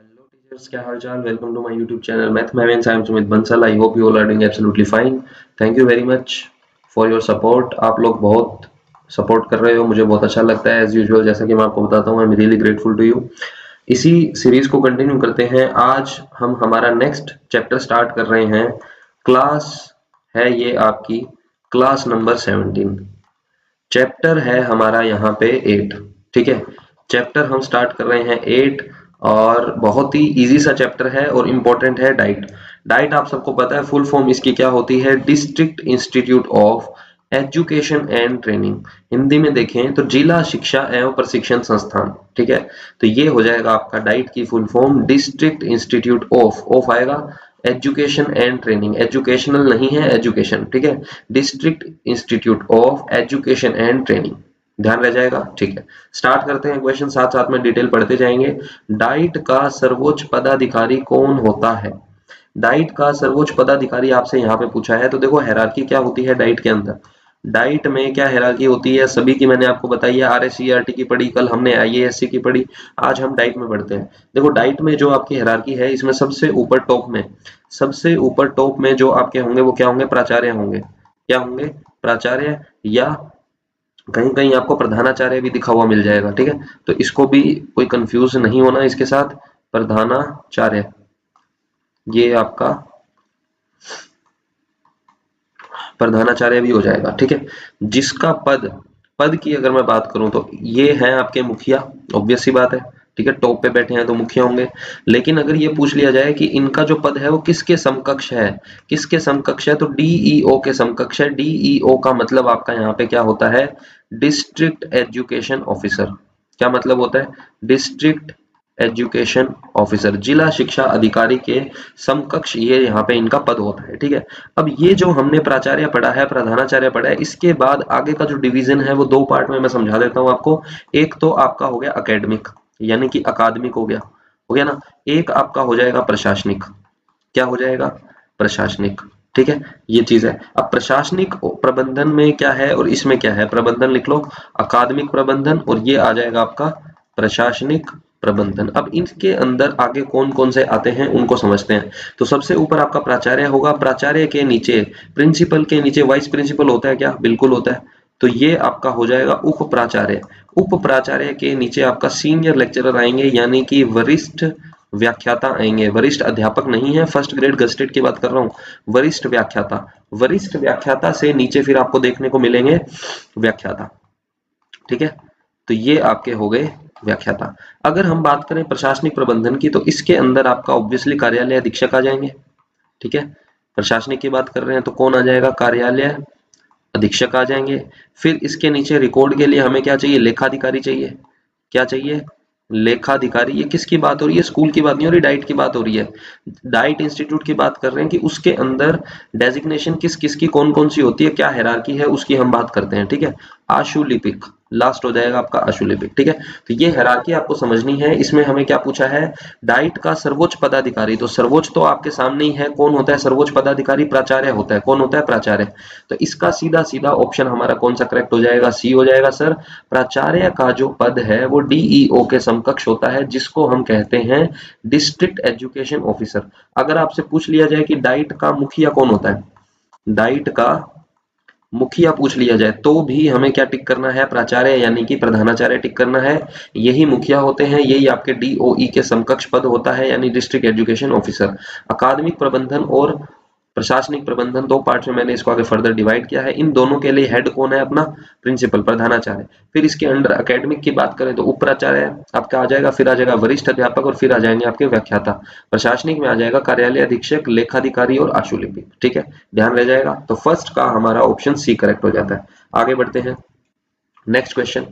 Hello teachers, क्या हाल चाल? Welcome to my YouTube channel Mathmavens. I am Sumit Bansal. I hope you all are doing absolutely fine. Thank you very much for your support. आप लोग बहुत support कर रहे हो, मुझे बहुत अच्छा लगता है एज यूजुअल। जैसा कि मैं आपको बताता हूँ, I am really grateful to you. इसी सीरीज को कंटिन्यू करते हैं। आज हम हमारा नेक्स्ट चैप्टर स्टार्ट कर रहे हैं। क्लास है ये आपकी क्लास नंबर 17। चैप्टर है हमारा यहाँ पे 8। ठीक है, चैप्टर हम स्टार्ट कर रहे हैं 8 और बहुत ही इजी सा चैप्टर है और इम्पोर्टेंट है। डाइट। डाइट आप सबको पता है, फुल फॉर्म इसकी क्या होती है? District institute of education and training. Hindi में देखें तो जिला शिक्षा एवं प्रशिक्षण संस्थान। ठीक है, तो ये हो जाएगा आपका डाइट की full form, district institute of आएगा एजुकेशन एंड ट्रेनिंग। एजुकेशनल नहीं है, एजुकेशन। ठीक है, district institute of education and training, ध्यान रह जाएगा। ठीक है, स्टार्ट करते हैं क्वेश्चन, साथ साथ में डिटेल पढ़ते जाएंगे। डाइट का सर्वोच्च पदाधिकारी कौन होता है? डाइट का सर्वोच्च पदाधिकारी आपसे यहाँ पे पूछा है, तो देखो हायरार्की क्या होती है डाइट के अंदर। डाइट में क्या हायरार्की होती है सभी की मैंने आपको बताई है। आरएससीईआरटी की पढ़ी, कल हमने आईएएससी की पढ़ी, आज हम डाइट में पढ़ते हैं। देखो डाइट में जो आपकी हायरार्की है, इसमें सबसे ऊपर टॉप में जो आपके होंगे वो क्या होंगे? प्राचार्य होंगे। क्या होंगे? प्राचार्य, या कहीं कहीं आपको प्रधानाचार्य भी दिखा हुआ मिल जाएगा। ठीक है, तो इसको भी कोई कंफ्यूज नहीं होना इसके साथ। प्रधानाचार्य ये आपका प्रधानाचार्य भी हो जाएगा। ठीक है, जिसका पद की अगर मैं बात करूं तो ये है आपके मुखिया, ऑब्वियस सी बात है। ठीक है, टॉप पे बैठे हैं तो मुखिया होंगे। लेकिन अगर ये पूछ लिया जाए कि इनका जो पद है वो किसके समकक्ष है, किसके समकक्ष है, तो डीईओ के समकक्ष है। डीईओ का मतलब आपका यहाँ पे क्या होता है? District education officer. क्या मतलब होता है? डिस्ट्रिक्ट एजुकेशन ऑफिसर, जिला शिक्षा अधिकारी के समकक्ष ये यहाँ पे इनका पद होता है। ठीक है, अब ये जो हमने प्राचार्य पढ़ा है, प्रधानाचार्य पढ़ा है, इसके बाद आगे का जो डिवीजन है वो दो पार्ट में मैं समझा देता हूँ आपको। एक तो आपका हो गया अकेडमिक, यानी कि अकादमिक हो गया ना। एक आपका हो जाएगा प्रशासनिक। क्या हो जाएगा? प्रशासनिक। ठीक है, ये चीज है। अब प्रशासनिक प्रबंधन में क्या है और इसमें क्या है? प्रबंधन लिख लो, अकादमिक प्रबंधन, और ये आ जाएगा आपका प्रशासनिक प्रबंधन। अब इनके अंदर आगे कौन कौन से आते हैं उनको समझते हैं। तो सबसे ऊपर आपका प्राचार्य होगा, प्राचार्य के नीचे, प्रिंसिपल के नीचे वाइस प्रिंसिपल होता है क्या? बिल्कुल होता है। तो ये आपका हो जाएगा उप प्राचार्य। उप प्राचार्य के नीचे आपका सीनियर लेक्चरर आएंगे, यानी कि वरिष्ठ व्याख्याता आएंगे। वरिष्ठ अध्यापक नहीं है, फर्स्ट ग्रेड गस्टेड की बात कर रहा हूँ, वरिष्ठ व्याख्याता। वरिष्ठ व्याख्याता से नीचे फिर आपको देखने को मिलेंगे व्याख्याता। ठीक है, तो ये आपके हो गए व्याख्याता। अगर हम बात करें प्रशासनिक प्रबंधन की, तो इसके अंदर आपका ऑब्वियसली कार्यालय अधीक्षक आ जाएंगे। ठीक है, प्रशासनिक की बात कर रहे हैं तो कौन आ जाएगा? कार्यालय अधीक्षक आ जाएंगे। फिर इसके नीचे रिकॉर्ड के लिए हमें क्या चाहिए? लेखाधिकारी चाहिए। क्या चाहिए? लेखाधिकारी। ये किसकी बात हो रही है? स्कूल की बात नहीं हो रही, डाइट की बात हो रही है। डाइट इंस्टीट्यूट की बात कर रहे हैं कि उसके अंदर डेजिग्नेशन किस किस की कौन कौन सी होती है, क्या हायरार्की है, उसकी हम बात करते हैं। ठीक है, आशुलिपिक लास्ट हो जाएगा आपका, आशुलिपिक। ठीक है, तो ये हायरार्की आपको समझनी है। इसमें हमें क्या पूछा है? डाइट का सर्वोच्च पदाधिकारी, तो सर्वोच्च तो आपके सामने ही है। कौन होता है सर्वोच्च पदाधिकारी? प्राचार्य होता है। कौन होता है? प्राचार्य। तो इसका सीधा सीधा ऑप्शन हमारा कौन सा करेक्ट हो जाएगा? सी हो जाएगा सर। प्राचार्य का जो पद है वो डीईओ के समकक्ष होता है, जिसको हम कहते हैं डिस्ट्रिक्ट एजुकेशन ऑफिसर। अगर आपसे पूछ लिया जाए कि डाइट का मुखिया कौन होता है, डाइट का मुखिया पूछ लिया जाए, तो भी हमें क्या टिक करना है? प्राचार्य यानी कि प्रधानाचार्य टिक करना है। यही मुखिया होते हैं, यही आपके डीओई के समकक्ष पद होता है, यानी डिस्ट्रिक्ट एजुकेशन ऑफिसर। अकादमिक प्रबंधन और प्रशासनिक प्रबंधन दो पार्ट में मैंने इसको आगे फर्दर डिवाइड किया है। इन दोनों के लिए हेड कौन है? अपना प्रिंसिपल, प्रधानाचार्य। फिर इसके अंडर एकेडमिक की बात करें तो उप प्राचार्य आपका आ जाएगा, फिर आ जाएगा वरिष्ठ अध्यापक, और फिर आ जाएंगे आपके व्याख्याता। प्रशासनिक में आ जाएगा कार्यालय अधीक्षक, लेखाधिकारी और आशुलिपिक। ठीक है, ध्यान रह जाएगा। तो फर्स्ट का हमारा ऑप्शन सी करेक्ट हो जाता है। आगे बढ़ते हैं, नेक्स्ट क्वेश्चन।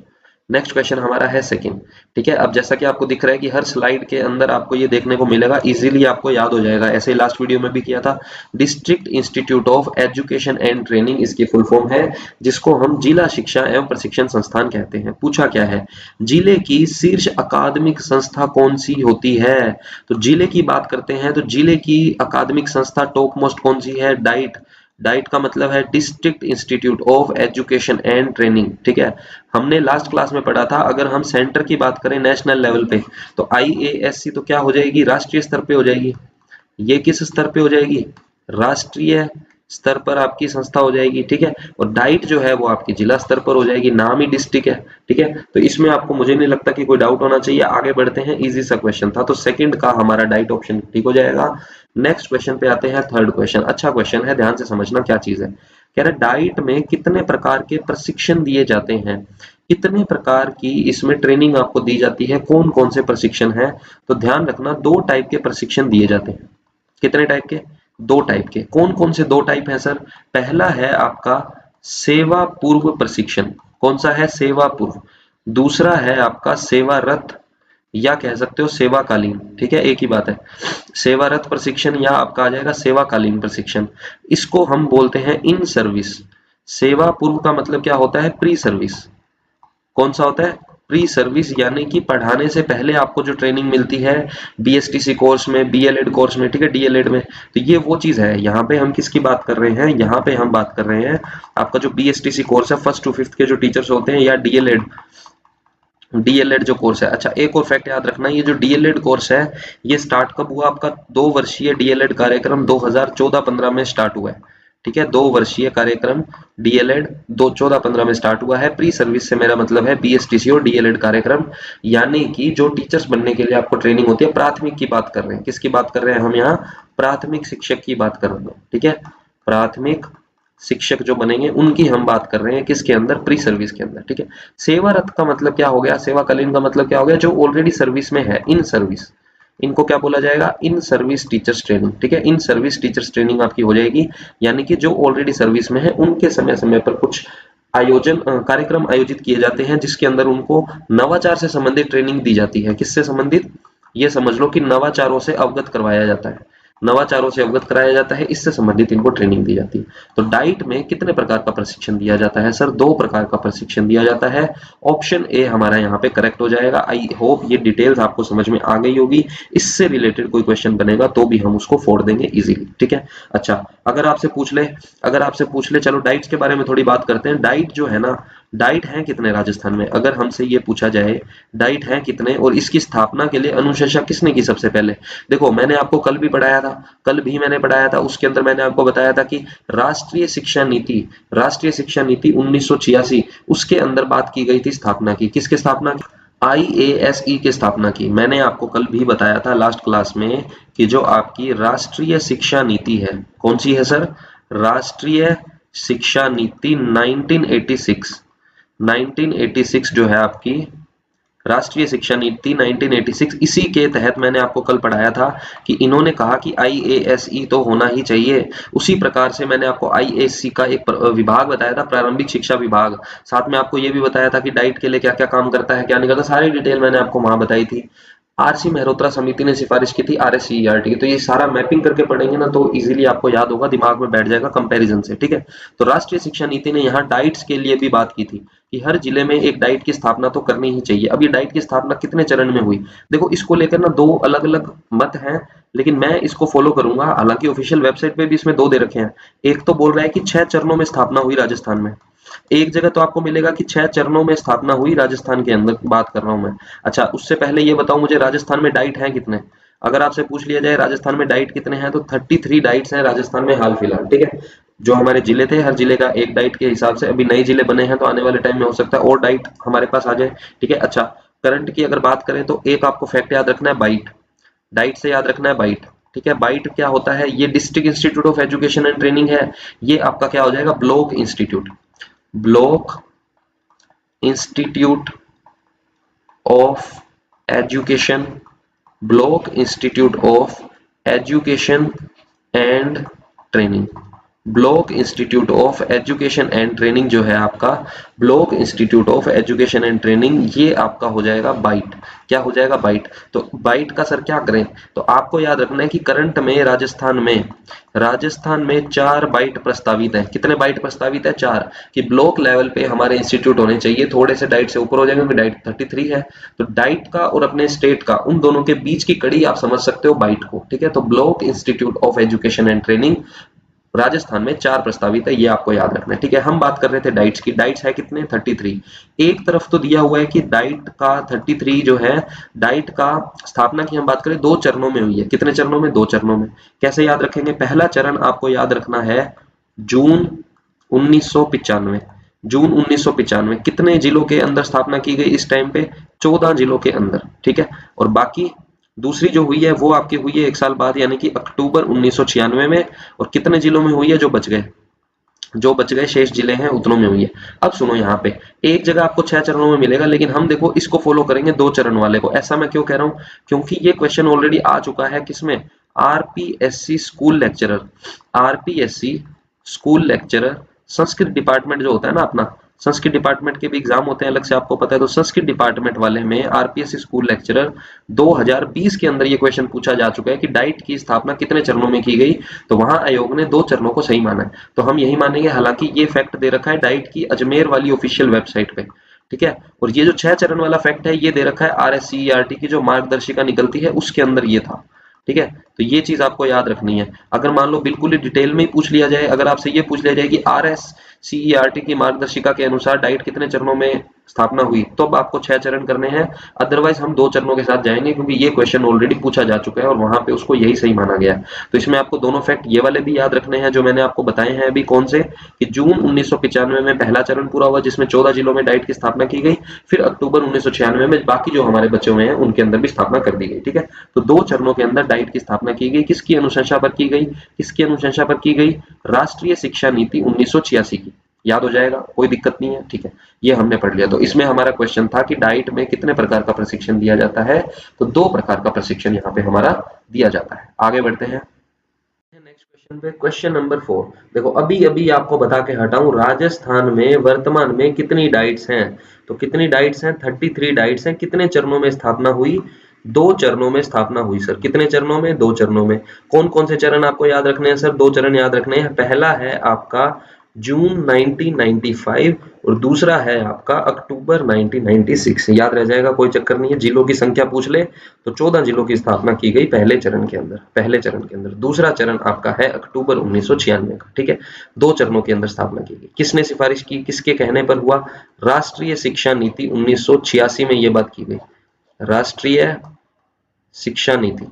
नेक्स्ट क्वेश्चन हमारा है सेकंड। ठीक है, अब जैसा कि आपको दिख रहा है कि हर स्लाइड के अंदर आपको ये देखने को मिलेगा, इजीली आपको याद हो जाएगा। ऐसे ही लास्ट वीडियो में भी किया था। District institute of education and training इसकी फुल फॉर्म है, जिसको हम जिला शिक्षा एवं प्रशिक्षण संस्थान कहते हैं। पूछा क्या है? जिले की शीर्ष अकादमिक संस्था कौन सी होती है? तो जिले की बात करते हैं तो जिले की अकादमिक संस्था टॉप मोस्ट कौन सी है? डाइट। डाइट का मतलब है district institute of education and training, ठीक है। हमने लास्ट क्लास में पढ़ा था, अगर हम सेंटर की बात करें नेशनल लेवल पे, तो IASC तो क्या हो जाएगी, राष्ट्रीय स्तर पे हो जाएगी। ये किस स्तर पे हो जाएगी, राष्ट्रीय स्तर पर आपकी संस्था हो जाएगी, ठीक है। और डाइट जो है वो आपकी जिला स्तर पर हो जाएगी, नाम ही डिस्ट्रिक्ट है, ठीक है। तो इसमें आपको, मुझे नहीं लगता कि कोई डाउट होना चाहिए। आगे बढ़ते हैं, इजी सा क्वेश्चन था, तो सेकंड का हमारा डाइट ऑप्शन ठीक हो जाएगा। नेक्स्ट क्वेश्चन पे आते हैं, थर्ड क्वेश्चन। अच्छा क्वेश्चन है, ध्यान से समझना क्या चीज है। कह रहे डाइट में कितने प्रकार के प्रशिक्षण दिए जाते हैं, कितने प्रकार की इसमें ट्रेनिंग आपको दी जाती है, कौन कौन से प्रशिक्षण है। तो ध्यान रखना, 2 टाइप के प्रशिक्षण दिए जाते हैं। कितने टाइप के, 2 टाइप के। कौन कौन से 2 टाइप हैं सर, पहला है आपका सेवा पूर्व प्रशिक्षण। कौन सा है, सेवा पूर्व। दूसरा है आपका सेवारत, या कह सकते हो सेवाकालीन, ठीक है, एक ही बात है। सेवारत प्रशिक्षण या आपका आ जाएगा सेवाकालीन प्रशिक्षण। इसको हम बोलते हैं इन सर्विस। सेवा पूर्व का मतलब क्या होता है, प्री सर्विस। कौन सा होता है, प्री सर्विस, यानी कि पढ़ाने से पहले आपको जो ट्रेनिंग मिलती है BSTC कोर्स में, BLED कोर्स में, ठीक है, DLED में। तो ये वो चीज है। यहाँ पे हम किसकी बात कर रहे हैं, यहाँ पे हम बात कर रहे हैं आपका जो BSTC कोर्स है, 1st to 5th के जो टीचर्स होते हैं, या DLED जो कोर्स है। अच्छा, एक और फैक्ट याद रखना, ये जो DLED कोर्स है, ये स्टार्ट कब हुआ आपका, 2 वर्षीय DLED कार्यक्रम 2014-15 में स्टार्ट हुआ है, ठीक है। 2 वर्षीय कार्यक्रम DLED 2014-15 में स्टार्ट हुआ है। प्री सर्विस से मेरा मतलब है BSTC और DLED कार्यक्रम, यानी कि जो टीचर्स बनने के लिए आपको ट्रेनिंग होती है। प्राथमिक की बात कर रहे हैं, किसकी बात कर रहे हैं हम यहाँ, प्राथमिक शिक्षक की बात कर रहे हैं, ठीक है। प्राथमिक शिक्षक जो बनेंगे उनकी हम बात कर रहे हैं, किसके अंदर, प्री सर्विस के अंदर, ठीक है। सेवारत का मतलब क्या हो गया, सेवाकालीन का मतलब क्या हो गया, जो ऑलरेडी सर्विस में है, इन सर्विस। इनको क्या बोला जाएगा, इन सर्विस टीचर्स ट्रेनिंग, ठीक है। इन सर्विस टीचर्स ट्रेनिंग आपकी हो जाएगी, यानी कि जो ऑलरेडी सर्विस में है उनके समय समय पर कुछ कार्यक्रम आयोजित किए जाते हैं, जिसके अंदर उनको नवाचार से संबंधित ट्रेनिंग दी जाती है। किससे संबंधित, ये समझ लो कि नवाचारों से अवगत करवाया जाता है, नवाचारों से अवगत कराया जाता है, इससे संबंधित इनको ट्रेनिंग दी जाती है। तो डाइट में कितने प्रकार का प्रशिक्षण दिया जाता है सर, 2 प्रकार का प्रशिक्षण दिया जाता है। ऑप्शन ए हमारा यहाँ पे करेक्ट हो जाएगा। आई होप ये डिटेल्स आपको समझ में आ गई होगी। इससे रिलेटेड कोई क्वेश्चन बनेगा तो भी हम उसको फोड़ देंगे इजीली, ठीक है। अच्छा, अगर आपसे पूछ ले, चलो डाइट्स के बारे में थोड़ी बात करते हैं। डाइट जो है ना, डाइट है कितने राजस्थान में, अगर हमसे ये पूछा जाए डाइट है कितने, और इसकी स्थापना के लिए अनुशंसा किसने की सबसे पहले। देखो, मैंने आपको कल भी मैंने पढ़ाया था, उसके अंदर मैंने आपको बताया था कि राष्ट्रीय शिक्षा नीति 1986, उसके अंदर बात की गई थी स्थापना की, किसके स्थापना की, IASE की स्थापना की। मैंने आपको कल भी बताया था लास्ट क्लास में कि जो आपकी राष्ट्रीय शिक्षा नीति है, कौन सी है सर, राष्ट्रीय शिक्षा नीति 1986 जो है आपकी राष्ट्रीय शिक्षा नीति 1986, इसी के तहत मैंने आपको कल पढ़ाया था कि इन्होंने कहा कि IASE तो होना ही चाहिए। उसी प्रकार से मैंने आपको IASC का एक विभाग बताया था, प्रारंभिक शिक्षा विभाग। साथ में आपको ये भी बताया था कि डाइट के लिए क्या क्या काम करता है, क्या नहीं करता, सारी डिटेल मैंने आपको वहां बताई थी। RC मेहरोत्रा समिति ने सिफारिश की थी RSCERT, तो ये सारा मैपिंग करके पढ़ेंगे ना तो इजीली आपको याद होगा, दिमाग में बैठ जाएगा कंपैरिजन से, ठीक है। तो राष्ट्रीय शिक्षा नीति ने यहाँ डाइट्स के लिए भी बात की थी कि हर जिले में एक डाइट की स्थापना तो करनी ही चाहिए। अब ये डाइट की स्थापना कितने चरण में हुई, देखो इसको लेकर ना 2 अलग अलग मत हैं, लेकिन मैं इसको फॉलो करूंगा। हालांकि ऑफिशियल वेबसाइट पे भी इसमें 2 दे रखे हैं। एक तो बोल रहा है कि 6 चरणों में स्थापना हुई राजस्थान में, एक जगह तो आपको मिलेगा कि 6 चरणों में स्थापना हुई राजस्थान के अंदर, बात कर रहा हूं मैं। अच्छा, उससे पहले ये बताओ मुझे, राजस्थान में डाइट हैं कितने, अगर आपसे पूछ लिया जाए राजस्थान में डाइट कितने हैं, तो 33 डाइट्स हैं राजस्थान में हाल फिलहाल, ठीक है। जो हमारे जिले थे, हर जिले का एक डाइट के हिसाब से, अभी नए जिले बने हैं तो आने वाले टाइम में हो सकता है और डाइट हमारे पास आ जाए, ठीक है। अच्छा, करंट की अगर बात करें तो एक आपको फैक्ट याद रखना है, बाइट, डाइट से याद रखना है बाइट, ठीक है। बाइट क्या होता है, ये district institute of education and training है। ये आपका क्या हो जाएगा, block institute of education, block institute of education and training. Block institute of education and training जो है आपका, block institute of education and training, ये आपका हो जाएगा बाइट। क्या हो जाएगा, बाइट। तो बाइट का सर क्या करें, तो आपको याद रखना है कि करंट में राजस्थान में 4 बाइट प्रस्तावित है। कितने बाइट प्रस्तावित है, 4, कि ब्लॉक लेवल पे हमारे इंस्टीट्यूट होने चाहिए, थोड़े से डाइट से ऊपर हो जाएंगे, डाइट 33 है। तो डाइट का और अपने स्टेट का, उन दोनों के बीच की कड़ी आप समझ सकते हो बाइट को, ठीक है। तो block institute of education and training, Rajasthan में 4 प्रस्तावित है, ये आपको याद रखना है, ठीक है। हम बात कर रहे थे डाइट्स की, डाइट्स है कितने 33। एक तरफ तो दिया हुआ है कि डाइट का 33 जो है, डाइट का स्थापना की हम बात करें 2 चरणों में हुई है। कितने चरणों में? 2 चरणों में। कैसे याद रखेंगे? पहला चरण आपको याद रखना है जून 1995। जून 1995 कितने जिलों के अंदर स्थापना की गई इस टाइम पे? 14 जिलों के अंदर, ठीक है। और बाकी दूसरी जो हुई है वो आपकी हुई है 1 साल बाद, यानी कि अक्टूबर 1996 में। और कितने जिलों में हुई है? जो बच गए, जो बच गए शेष जिले हैं उतनों में हुई है। अब सुनो, यहाँ पे एक जगह आपको 6 चरणों में मिलेगा, लेकिन हम देखो इसको फॉलो करेंगे 2 चरण वाले को। ऐसा मैं क्यों कह रहा हूँ? क्योंकि ये क्वेश्चन ऑलरेडी आ चुका है किसमें? RPSC school lecturer. RPSC school lecturer Sanskrit department जो होता है ना अपना, संस्कृत डिपार्टमेंट के भी एग्जाम होते हैं अलग से, आपको पता है। तो संस्कृत डिपार्टमेंट वाले में आरपीएससी स्कूल लेक्चरर 2020 के अंदर ये क्वेश्चन पूछा जा चुका है कि डाइट की स्थापना कितने चरणों में की गई। तो वहां आयोग ने 2 चरणों को सही माना है, तो हम यही मानेंगे। हालांकि ये फैक्ट दे रखा है डाइट की अजमेर वाली ऑफिशियल वेबसाइट पे, ठीक है। और ये जो 6 चरण वाला फैक्ट है ये दे रखा है आरएससीईआरटी की जो मार्गदर्शिका निकलती है उसके अंदर ये था, ठीक है। तो ये चीज आपको याद रखनी है। अगर मान लो बिल्कुल ही डिटेल में ही पूछ लिया जाए, अगर आपसे ये पूछ लिया जाए कि आरएससीईआरटी की मार्गदर्शिका के अनुसार डाइट कितने चरणों में स्थापना हुई, तो अब आपको 6 चरण करने हैं। अदरवाइज हम 2 चरणों के साथ जाएंगे, क्योंकि ये क्वेश्चन ऑलरेडी पूछा जा चुका है और वहां पे उसको यही सही माना गया है। तो इसमें आपको दोनों फैक्ट ये वाले भी याद रखने हैं जो मैंने आपको बताए हैं अभी। कौन से? कि जून 1995 में पहला चरण पूरा हुआ जिसमें 14 जिलों में डाइट की स्थापना की गई। फिर अक्टूबर 1996 में बाकी जो हमारे बचे हुए हैं उनके अंदर भी स्थापना कर दी गई, ठीक है। तो 2 चरणों के अंदर डाइट की स्थापना की गई। किसकी अनुशंसा पर की गई? किसकी अनुशंसा पर की गई? राष्ट्रीय शिक्षा नीति 1986 की। याद हो जाएगा, कोई दिक्कत नहीं है, ठीक है। ये हमने पढ़ लिया। तो इसमें हमारा क्वेश्चन था कि डाइट में कितने प्रकार का प्रशिक्षण दिया जाता है? तो 2 प्रकार का प्रशिक्षण यहाँ पे हमारा दिया जाता है। आगे बढ़ते हैं नेक्स्ट क्वेश्चन पे। क्वेश्चन नंबर 4 देखो, अभी अभी आपको बता के हटाऊं, राजस्थान में वर्तमान में कितनी डाइट्स हैं? तो कितनी डाइट्स हैं? 33 डाइट्स हैं। कितने चरणों में स्थापना हुई? 2 चरणों में स्थापना हुई सर। कितने चरणों में? 2 चरणों में। कौन कौन से चरण आपको याद रखने हैं सर? 2 चरण याद रखने हैं। पहला है आपका जून 1995 और दूसरा है आपका अक्टूबर 1996। याद रह जाएगा, कोई चक्कर नहीं है। जिलों की संख्या पूछ ले तो 14 जिलों की स्थापना की गई पहले चरण के अंदर, पहले चरण के अंदर। दूसरा चरण आपका है अक्टूबर 1996 का, ठीक है। 2 चरणों के अंदर स्थापना की गई। किसने सिफारिश की? किसके कहने पर हुआ? राष्ट्रीय शिक्षा नीति 1986 में ये बात की गई। राष्ट्रीय शिक्षा नीति,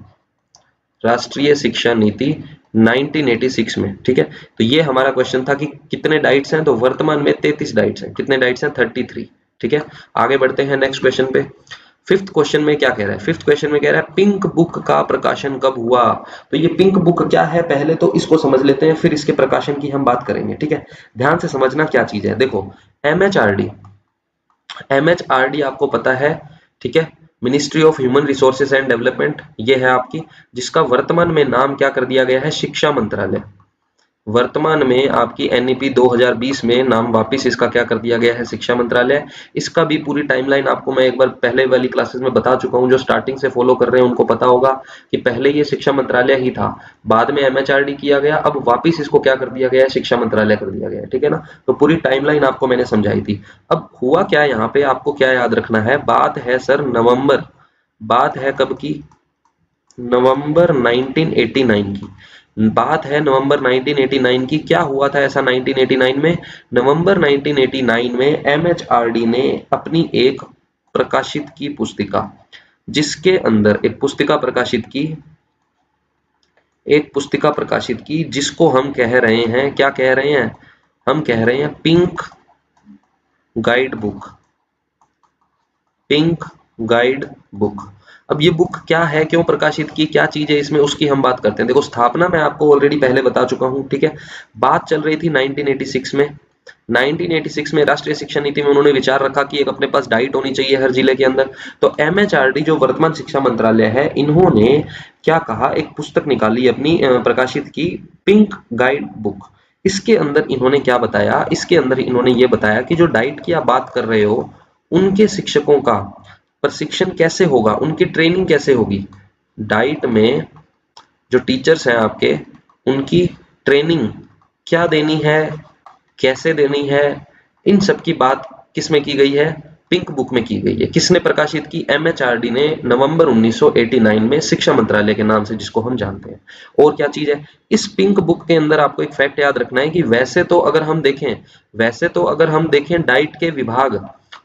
राष्ट्रीय शिक्षा नीति 1986 में, ठीक है। तो ये हमारा क्वेश्चन था कि कितने डाइट्स हैं? तो वर्तमान में 33 डाइट्स हैं। कितने डाइट्स हैं? 33, ठीक है। आगे बढ़ते हैं नेक्स्ट क्वेश्चन पे। फिफ्थ क्वेश्चन में क्या कह रहा है? फिफ्थ क्वेश्चन में कह रहा है पिंक बुक का प्रकाशन कब हुआ? तो ये पिंक बुक क्या है पहले तो इसको समझ लेते हैं, फिर इसके प्रकाशन की हम बात करेंगे, ठीक है। ध्यान से समझना क्या चीज है। देखो, एमएचआरडी, एमएचआरडी आपको पता है, ठीक है, ministry of human resources and development, ये है आपकी, जिसका वर्तमान में नाम क्या कर दिया गया है? शिक्षा मंत्रालय। वर्तमान में आपकी एनईपी 2020 में नाम वापिस इसका क्या कर दिया गया है? शिक्षा मंत्रालय। इसका भी पूरी टाइमलाइन आपको मैं एक बार पहले वाली क्लासेस में बता चुका हूं, जो स्टार्टिंग से फॉलो कर रहे हैं उनको पता होगा कि पहले ये शिक्षा मंत्रालय ही था, बाद में एमएचआरडी किया गया, अब वापिस इसको क्या कर दिया गया है? शिक्षा मंत्रालय कर दिया गया है, ठीक है ना। तो पूरी टाइमलाइन आपको मैंने समझाई थी। अब हुआ क्या यहाँ पे, आपको क्या याद रखना है? बात है सर नवंबर, बात है कब की? नवंबर 1989 की बात है, नवंबर 1989 की। क्या हुआ था ऐसा 1989 में? नवंबर 1989 में एमएचआरडी ने अपनी एक प्रकाशित की पुस्तिका, जिसके अंदर एक पुस्तिका प्रकाशित की, एक पुस्तिका प्रकाशित की जिसको हम कह रहे हैं, क्या कह रहे हैं? हम कह रहे हैं pink guide book, pink guide book. अब ये बुक क्या है, क्यों प्रकाशित की, क्या चीज है इसमें, उसकी हम बात करते हैं। देखो, स्थापना मैं आपको ऑलरेडी पहले बता चुका हूं, ठीक है। बात चल रही थी 1986 में। 1986 में राष्ट्रीय शिक्षा नीति में उन्होंने विचार रखा कि एक अपने पास डाइट होनी चाहिए हर जिले के अंदर। तो एमएचआरडी जो वर्तमान शिक्षा मंत्रालय है, इन्होंने क्या कहा? एक पुस्तक निकाली अपनी, प्रकाशित की, पिंक गाइड बुक। इसके अंदर इन्होंने क्या बताया? इसके अंदर इन्होंने ये बताया कि जो डाइट की आप बात कर रहे हो, उनके शिक्षकों का प्रशिक्षण कैसे होगा, उनकी ट्रेनिंग कैसे होगी। डाइट में जो टीचर्स हैं आपके, उनकी ट्रेनिंग क्या देनी है, कैसे देनी है, इन सब की बात किस में की गई है? पिंक बुक में की गई है। किसने प्रकाशित की? एमएचआरडी ने नवंबर 1989 में, शिक्षा मंत्रालय के नाम से जिसको हम जानते हैं। और क्या चीज है इस पिंक बुक के अंदर? आपको एक फैक्ट याद रखना है कि वैसे तो अगर हम देखें डाइट के विभाग,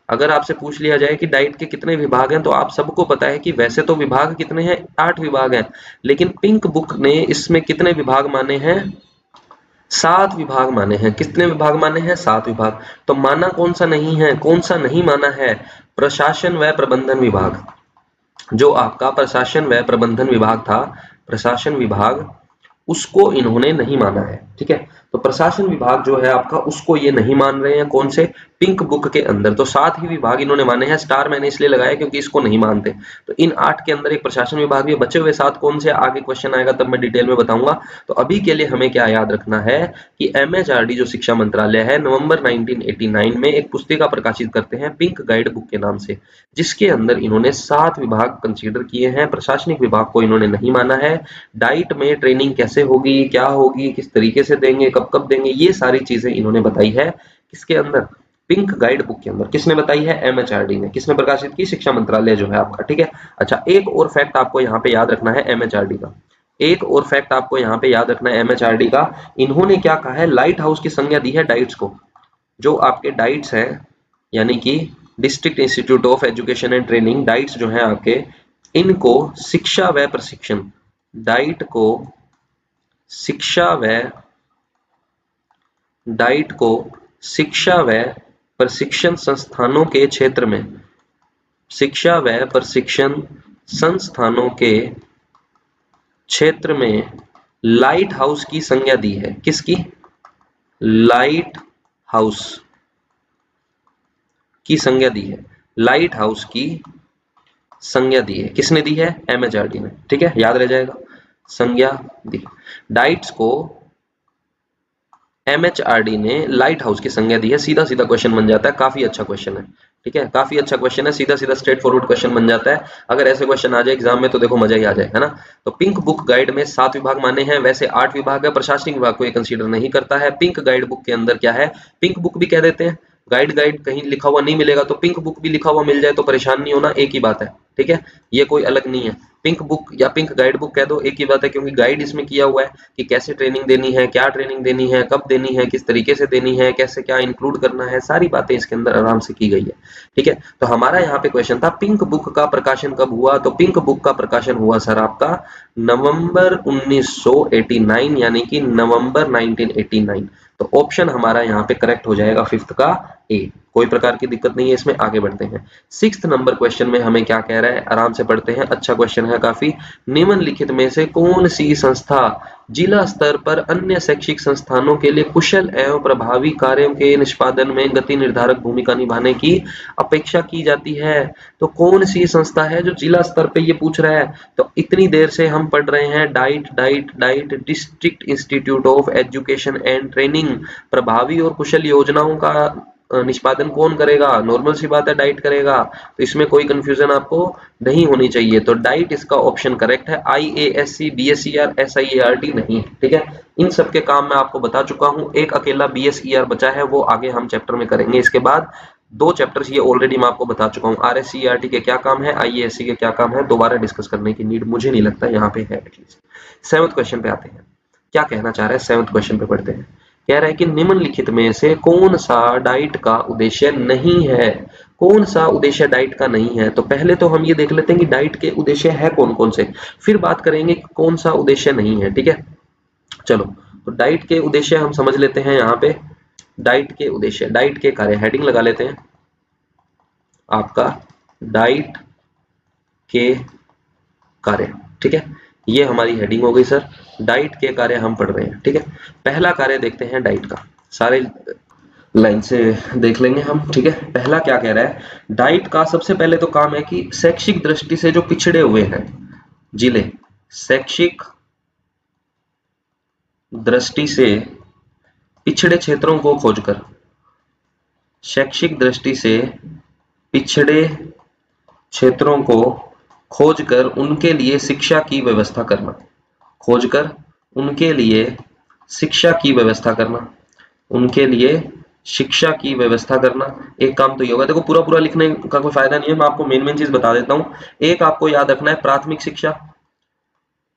अगर आपसे पूछ लिया जाए कि डाइट के कितने विभाग हैं, तो आप सबको पता है कि वैसे तो विभाग कितने हैं, 8 विभाग हैं, लेकिन पिंक बुक ने इसमें कितने विभाग माने हैं? 7 विभाग माने हैं। कितने विभाग माने हैं? 7 विभाग। तो माना कौन सा नहीं है? कौन सा नहीं माना है? प्रशासन व प्रबंधन विभाग। जो आपका प्रशासन व प्रबंधन विभाग था, प्रशासन विभाग, उसको इन्होंने नहीं माना है। ठीक है, तो प्रशासन विभाग जो है आपका, उसको ये नहीं मान रहे हैं। कौन से? पिंक बुक के अंदर। तो 7 ही विभाग इन्होंने माने हैं। स्टार मैंने इसलिए लगाया क्योंकि इसको नहीं मानते। तो इन 8 के अंदर एक प्रशासन विभाग भी, बचे हुए 7 कौन से? आगे क्वेश्चन आएगा तब मैं डिटेल में बताऊंगा। तो अभी के लिए हमें क्या याद रखना है कि एमएचआरडी जो शिक्षा मंत्रालय है, नवंबर 1989 में एक पुस्तिका प्रकाशित करते हैं पिंक गाइड बुक के नाम से, जिसके अंदर इन्होंने 7 विभाग कंसीडर किए हैं। प्रशासनिक विभाग को इन्होंने नहीं माना है। डाइट में ट्रेनिंग कैसे होगी, क्या होगी, किस तरीके से देंगे, कब कब देंगे, ये सारी चीजें इन्होंने बताई है। किसके अंदर? पिंक गाइड बुक के अंदर। किसने बताई है? एमएचआरडी ने। किसने प्रकाशित की? शिक्षा मंत्रालय जो है आपका। ठीक है, अच्छा एक और फैक्ट आपको यहाँ पे याद रखना है एमएचआरडी का। एक और फैक्ट आपको यहाँ पे याद रखना है एमएचआरडी का। इन्होंने क्या कहा है? लाइट हाउस की संज्ञा दी है डाइट्स को। जो आपके डाइट्स हैं, यानी कि district institute of education and training, diets जो हैं आपके, इनको शिक्षा व प्रशिक्षण, डाइट को शिक्षा व डाइट को शिक्षा व प्रशिक्षण संस्थानों के क्षेत्र में, शिक्षा व प्रशिक्षण संस्थानों के क्षेत्र में लाइट हाउस की संज्ञा दी है। किसकी? लाइट हाउस की संज्ञा दी है। लाइट हाउस की संज्ञा दी है। किसने दी है? एमएचआरडी ने। ठीक है, याद रह जाएगा, संज्ञा दी। डाइट्स को एमएचआरडी ने लाइट हाउस की संज्ञा दी है। सीधा सीधा क्वेश्चन बन जाता है, काफी अच्छा क्वेश्चन है। ठीक है, काफी अच्छा क्वेश्चन है, सीधा सीधा स्ट्रेट फॉरवर्ड क्वेश्चन बन जाता है। अगर ऐसे क्वेश्चन आ जाए एग्जाम में तो देखो मजा ही आ जाए, है ना। तो पिंक बुक गाइड में 7 विभाग माने हैं, वैसे 8 विभाग है। प्रशासनिक विभाग को ये कंसीडर नहीं करता है। पिंक गाइड बुक के अंदर क्या है? पिंक बुक भी कह देते हैं, गाइड कहीं लिखा हुआ नहीं मिलेगा तो पिंक बुक भी लिखा हुआ मिल जाए तो परेशान नहीं होना, एक ही बात है। ठीक है, ये कोई अलग नहीं है। पिंक बुक या पिंक गाइड बुक कह दो, एक ही बात है, क्योंकि गाइड इसमें किया हुआ है कि कैसे ट्रेनिंग देनी है, क्या ट्रेनिंग देनी है, कब देनी है, किस तरीके से देनी है, कैसे क्या इंक्लूड करना है, सारी बातें इसके अंदर आराम से की गई है। ठीक है, तो हमारा यहाँ पे क्वेश्चन था पिंक बुक का प्रकाशन कब हुआ? तो पिंक बुक का प्रकाशन हुआ सर आपका नवंबर 1989, यानी कि नवंबर 1989। तो ऑप्शन हमारा यहाँ पे करेक्ट हो जाएगा 5th का ए। कोई प्रकार की दिक्कत नहीं है इसमें। आगे बढ़ते हैं 6th नंबर क्वेश्चन में हमें क्या कह रहा है, आराम से पढ़ते हैं, अच्छा क्वेश्चन है काफी। निम्नलिखित में से कौन सी संस्था जिला स्तर पर अन्य शैक्षिक संस्थानों के लिए कुशल एवं प्रभावी कार्यों के निष्पादन में गति निर्धारक भूमिका निभाने की अपेक्षा की जाती है? तो कौन सी संस्था है जो जिला स्तर पे ये पूछ रहा है? तो इतनी देर से हम पढ़ रहे हैं diet diet diet, district institute of education and training. प्रभावी और कुशल योजनाओं का निष्पादन कौन करेगा? नॉर्मल सी बात है, डाइट करेगा। तो इसमें कोई कंफ्यूजन आपको नहीं होनी चाहिए। तो डाइट इसका ऑप्शन करेक्ट है। IASC, BSER, SIART नहीं। ठीक है, इन सब के काम मैं आपको बता चुका हूं। एक अकेला BSER बचा है, वो आगे हम चैप्टर में करेंगे। इसके बाद 2 चैप्टर्स ये ऑलरेडी मैं आपको बता चुका हूँ। RSCERT के क्या काम है, IASC के क्या काम है, दोबारा डिस्कस करने की नीड मुझे नहीं लगता यहाँ पे है एटलीस्ट। 7th क्वेश्चन पे आते हैं, क्या कहना चाह रहे हैं 7th क्वेश्चन पे पढ़ते हैं। कह रहा है कि निम्नलिखित में से कौन सा डाइट का उद्देश्य नहीं है? कौन सा उद्देश्य डाइट का नहीं है? तो पहले तो हम ये देख लेते हैं कि डाइट के उद्देश्य है कौन कौन से, फिर बात करेंगे कि कौन सा उद्देश्य नहीं है। ठीक है, चलो तो डाइट के उद्देश्य हम समझ लेते हैं। यहाँ पे डाइट के उद्देश्य, डाइट के कार्य, हेडिंग लगा लेते हैं आपका, डाइट के कार्य। ठीक है, ये हमारी हेडिंग हो गई सर, डाइट के कार्य हम पढ़ रहे हैं। ठीक है, पहला कार्य देखते हैं डाइट का, सारे लाइन से देख लेंगे हम। ठीक है, पहला क्या कह रहा है, डाइट का सबसे पहले तो काम है कि शैक्षिक दृष्टि से जो पिछड़े हुए हैं जिले, शैक्षिक दृष्टि से पिछड़े क्षेत्रों को खोजकर, शैक्षिक दृष्टि से पिछड़े क्षेत्रों को खोजकर उनके लिए शिक्षा की व्यवस्था करना, खोजकर उनके लिए शिक्षा की व्यवस्था करना, उनके लिए शिक्षा की व्यवस्था करना, एक काम तो ये होगा। देखो पूरा पूरा लिखने का कोई फायदा नहीं है, मैं आपको मेन मेन चीज बता देता हूँ। एक आपको याद रखना है प्राथमिक शिक्षा।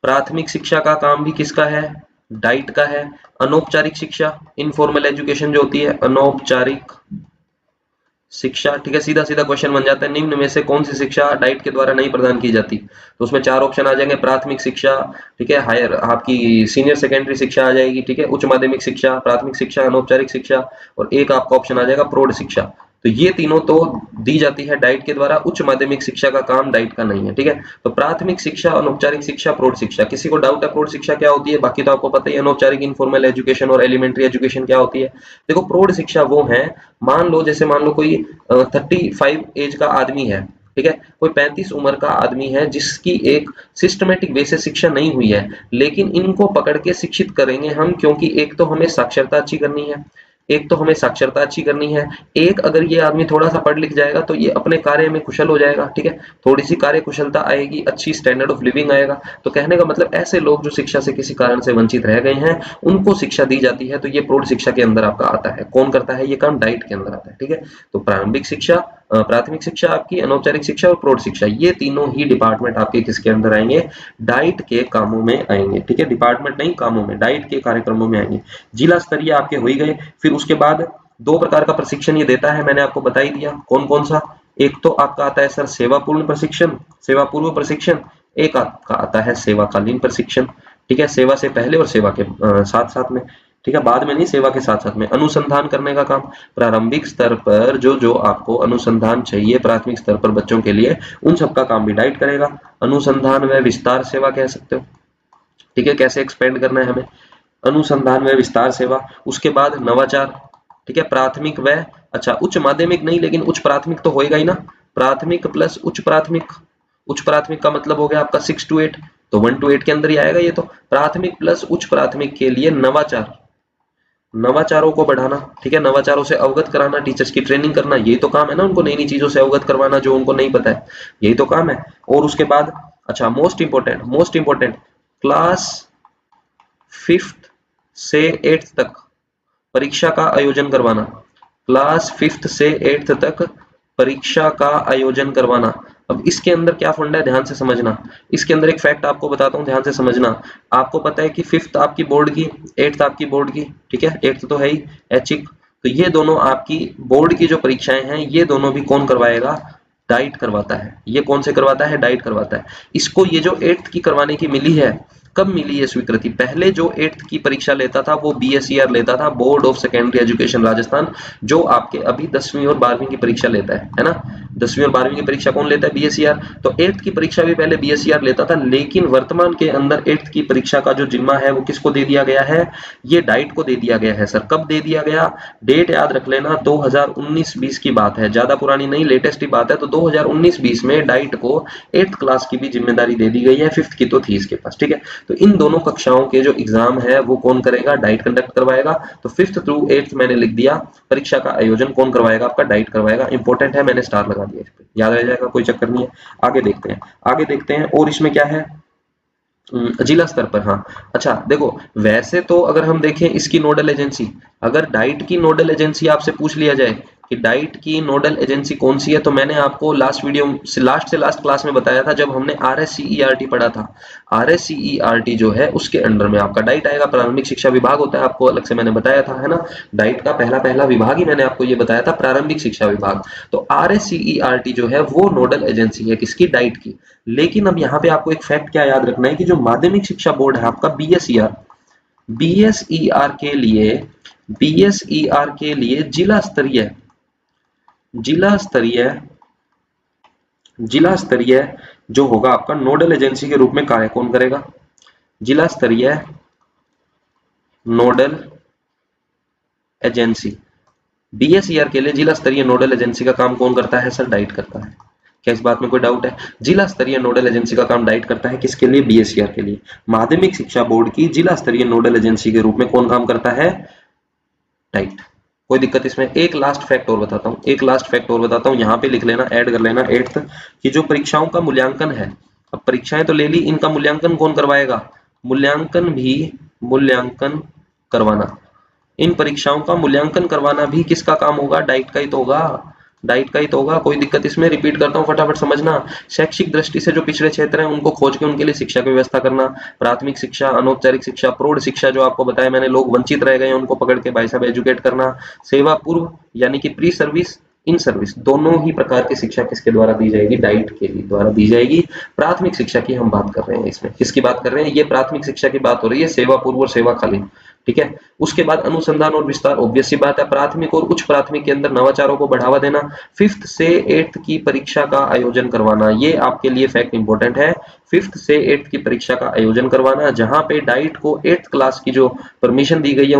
प्राथमिक शिक्षा का काम भी किसका है? डाइट का है। अनौपचारिक शिक्षा, इनफॉर्मल एजुकेशन जो होती है, अनौपचारिक शिक्षा, ठीक है। सीधा सीधा क्वेश्चन बन जाता है, निम्न में से कौन सी शिक्षा डाइट के द्वारा नहीं प्रदान की जाती? तो उसमें चार ऑप्शन आ जाएंगे, प्राथमिक शिक्षा, ठीक है, हायर आपकी सीनियर सेकेंडरी शिक्षा आ जाएगी, ठीक है, उच्च माध्यमिक शिक्षा, प्राथमिक शिक्षा, अनौपचारिक शिक्षा, और एक आपका ऑप्शन आ जाएगा प्रौढ़ शिक्षा। तो ये तीनों तो दी जाती है डाइट के द्वारा, उच्च माध्यमिक शिक्षा का काम डाइट का नहीं है, ठीक है। तो प्राथमिक शिक्षा, अनौपचारिक शिक्षा, प्रौढ़ शिक्षा। किसी को डाउट है प्रौढ़ शिक्षा क्या होती है? बाकी तो आपको पता ही है, अनौपचारिक इनफॉर्मल एजुकेशन और एलिमेंट्री एजुकेशन क्या होती है। देखो प्रौढ़ शिक्षा वो है, मान लो जैसे मान लो कोई 35 एज का आदमी है, ठीक है, कोई 35 उम्र का आदमी है जिसकी एक सिस्टमेटिक वे से शिक्षा नहीं हुई है, लेकिन इनको पकड़ के शिक्षित करेंगे हम, क्योंकि एक तो हमें साक्षरता अच्छी करनी है, एक तो हमें साक्षरता अच्छी करनी है, एक अगर ये आदमी थोड़ा सा पढ़ लिख जाएगा तो ये अपने कार्य में कुशल हो जाएगा, ठीक है, थोड़ी सी कार्य कुशलता आएगी, अच्छी स्टैंडर्ड ऑफ लिविंग आएगा। तो कहने का मतलब ऐसे लोग जो शिक्षा से किसी कारण से वंचित रह गए हैं, उनको शिक्षा दी जाती है। तो ये प्रौढ़ शिक्षा के अंदर आपका आता है। कौन करता है ये काम? डाइट के अंदर आता है, ठीक है। तो प्रारंभिक शिक्षा, प्राथमिक शिक्षा आपकी, अनौपचारिक शिक्षा और प्रौढ़ शिक्षा, ये तीनों ही डिपार्टमेंट आपके किसके अंदर आएंगे? डाइट के कामों में आएंगे, ठीक है, डिपार्टमेंट नहीं, कामों में, डाइट के कार्यक्रमों में आएंगे। जिला स्तरीय आपके हो ही गए। फिर उसके बाद दो प्रकार का प्रशिक्षण ये देता है, मैंने आपको बता ही दिया कौन कौन सा। एक तो आपका आता है सर सेवापूर्ण प्रशिक्षण, सेवा पूर्व प्रशिक्षण। एक आपका आता है सेवाकालीन प्रशिक्षण, ठीक है, सेवा से पहले और सेवा के साथ साथ में, ठीक है, बाद में नहीं, सेवा के साथ साथ में। अनुसंधान करने का काम, प्रारंभिक स्तर पर जो जो आपको अनुसंधान चाहिए प्राथमिक स्तर पर बच्चों के लिए, उन सबका काम भी डाइट करेगा। अनुसंधान व विस्तार सेवा कह सकते हो, ठीक है, कैसे एक्सपेंड करना है हमें, अनुसंधान व विस्तार सेवा। उसके बाद नवाचार, ठीक है, प्राथमिक व, अच्छा उच्च माध्यमिक नहीं, लेकिन उच्च प्राथमिक तो होएगा ही ना, प्राथमिक प्लस उच्च प्राथमिक। उच्च प्राथमिक का मतलब हो गया आपका 6 to 8, तो 1 to 8 के अंदर ही आएगा ये तो। प्राथमिक प्लस उच्च प्राथमिक के लिए नवाचार, नवाचारों को बढ़ाना, ठीक है, नवाचारों से अवगत कराना, टीचर्स की ट्रेनिंग करना, यही तो काम है ना, उनको नई नई चीजों से अवगत करवाना जो उनको नहीं पता है, यही तो काम है। और उसके बाद अच्छा मोस्ट इंपोर्टेंट, क्लास 5th से 8th तक परीक्षा का आयोजन करवाना, क्लास 5th से 8th तक परीक्षा का आयोजन करवाना। अब इसके अंदर क्या फंडा है, ध्यान से समझना। इसके अंदर एक फैक्ट आपको बताता हूँ, ध्यान से समझना। आपको पता है कि 5th आपकी बोर्ड की, 8th आपकी बोर्ड की, ठीक है, 8th तो है ही ऐच्छिक, तो ये दोनों आपकी बोर्ड की जो परीक्षाएं हैं, ये दोनों भी कौन करवाएगा? डाइट करवाता है। ये कौन से करवाता है? डाइट करवाता है। इसको ये जो 8th की करवाने की मिली है, कब मिली ये स्वीकृति? पहले जो 8th की परीक्षा लेता था वो BSER लेता था, board of secondary education Rajasthan, जो आपके अभी 10वीं और 12वीं की परीक्षा लेता है ना। 10वीं और 12वीं की परीक्षा कौन लेता है? BSER। तो 8th की परीक्षा भी पहले BSER लेता था, लेकिन वर्तमान के अंदर 8th की परीक्षा का जो जिम्मा है वो किसको दे दिया गया है? ये डाइट को दे दिया गया है सर। कब दे दिया गया? डेट याद रख लेना, 2019-20 की बात है, ज्यादा पुरानी नहीं, लेटेस्ट ही बात है। तो 2019-20 में डाइट को 8th क्लास की भी जिम्मेदारी दे दी गई है, 5th की तो थी इसके पास, ठीक है। तो इन दोनों कक्षाओं के जो एग्जाम है वो कौन करेगा? डाइट कंडक्ट करवाएगा। तो 5th through 8th मैंने लिख दिया, परीक्षा का आयोजन कौन करवाएगा? आपका डाइट करवाएगा। इंपॉर्टेंट है, मैंने स्टार लगा दिया इस पे, याद रह जाएगा, कोई चक्कर नहीं है। आगे देखते हैं, आगे देखते हैं, और इसमें क्या है? जिला स्तर पर, हाँ। अच्छा देखो, वैसे तो अगर हम देखें इसकी नोडल एजेंसी, अगर डाइट की नोडल एजेंसी आपसे पूछ लिया जाए कि डाइट की नोडल एजेंसी कौन सी है, तो मैंने आपको लास्ट वीडियो से लास्ट क्लास में बताया था, जब हमने RSCERT पढ़ा था। RSCERT जो है उसके अंडर में आपका डाइट आएगा। प्रारंभिक शिक्षा विभाग होता है, आपको अलग से मैंने बताया था, है ना। डाइट का पहला पहला विभाग ही मैंने आपको ये बताया था, प्रारंभिक शिक्षा विभाग। तो RSCERT जो है वो नोडल एजेंसी है किसकी? डाइट की। लेकिन अब यहाँ पे आपको एक फैक्ट क्या याद रखना है कि जो माध्यमिक शिक्षा बोर्ड है आपका BSER, BSER के लिए, BSER के लिए जिला स्तरीय, जिला स्तरीय, जिला स्तरीय जो होगा आपका नोडल एजेंसी के रूप में कार्य कौन करेगा? जिला स्तरीय नोडल एजेंसी, BSER के लिए जिला स्तरीय नोडल एजेंसी का काम कौन करता है? सर डाइट करता है। क्या इस बात में कोई डाउट है? जिला स्तरीय नोडल एजेंसी का काम डाइट करता है, किसके लिए? BSER के लिए। माध्यमिक शिक्षा बोर्ड की जिला स्तरीय नोडल एजेंसी के रूप में कौन काम करता है? डाइट। कोई दिक्कत इसमें? एक लास्ट फैक्ट और बताता हूँ, एक लास्ट फैक्ट और बताता हूँ, यहाँ पे लिख लेना, ऐड कर लेना 8th की जो परीक्षाओं का मूल्यांकन है। अब परीक्षाएं तो ले ली, इनका मूल्यांकन कौन करवाएगा? मूल्यांकन भी, मूल्यांकन करवाना, इन परीक्षाओं का मूल्यांकन करवाना भी किसका काम होगा? डाइट का ही तो होगा, डाइट का ही तो होगा। कोई दिक्कत इसमें? रिपीट करता हूँ, फटाफट समझना। शैक्षिक दृष्टि से जो पिछड़े क्षेत्र हैं उनको खोज के उनके लिए शिक्षा की व्यवस्था करना, प्राथमिक शिक्षा, अनौपचारिक शिक्षा, प्रौढ़ शिक्षा जो आपको बताया मैंने, लोग वंचित रह गए हैं उनको पकड़ के भाई साहब एजुकेट करना, सेवा पूर्व यानी कि प्री सर्विस, इन सर्विस, दोनों ही प्रकार की शिक्षा किसके द्वारा दी जाएगी? डाइट के द्वारा दी जाएगी। प्राथमिक शिक्षा की हम बात कर रहे हैं, इसमें किसकी बात कर रहे हैं? ये प्राथमिक शिक्षा की बात हो रही है, सेवा पूर्व और सेवा कालीन, ठीक है। उसके बाद अनुसंधान और विस्तार, ऑब्वियस सी बात है, प्राथमिक और उच्च प्राथमिक के अंदर नवाचारों को बढ़ावा देना। 5th से 8th की परीक्षा का आयोजन करवाना, ये आपके लिए फैक्ट इंपॉर्टेंट है। 5th से 8th की परीक्षा का आयोजन करवाना, जहां पे डाइट को 8th क्लास की जो परमिशन दी गई है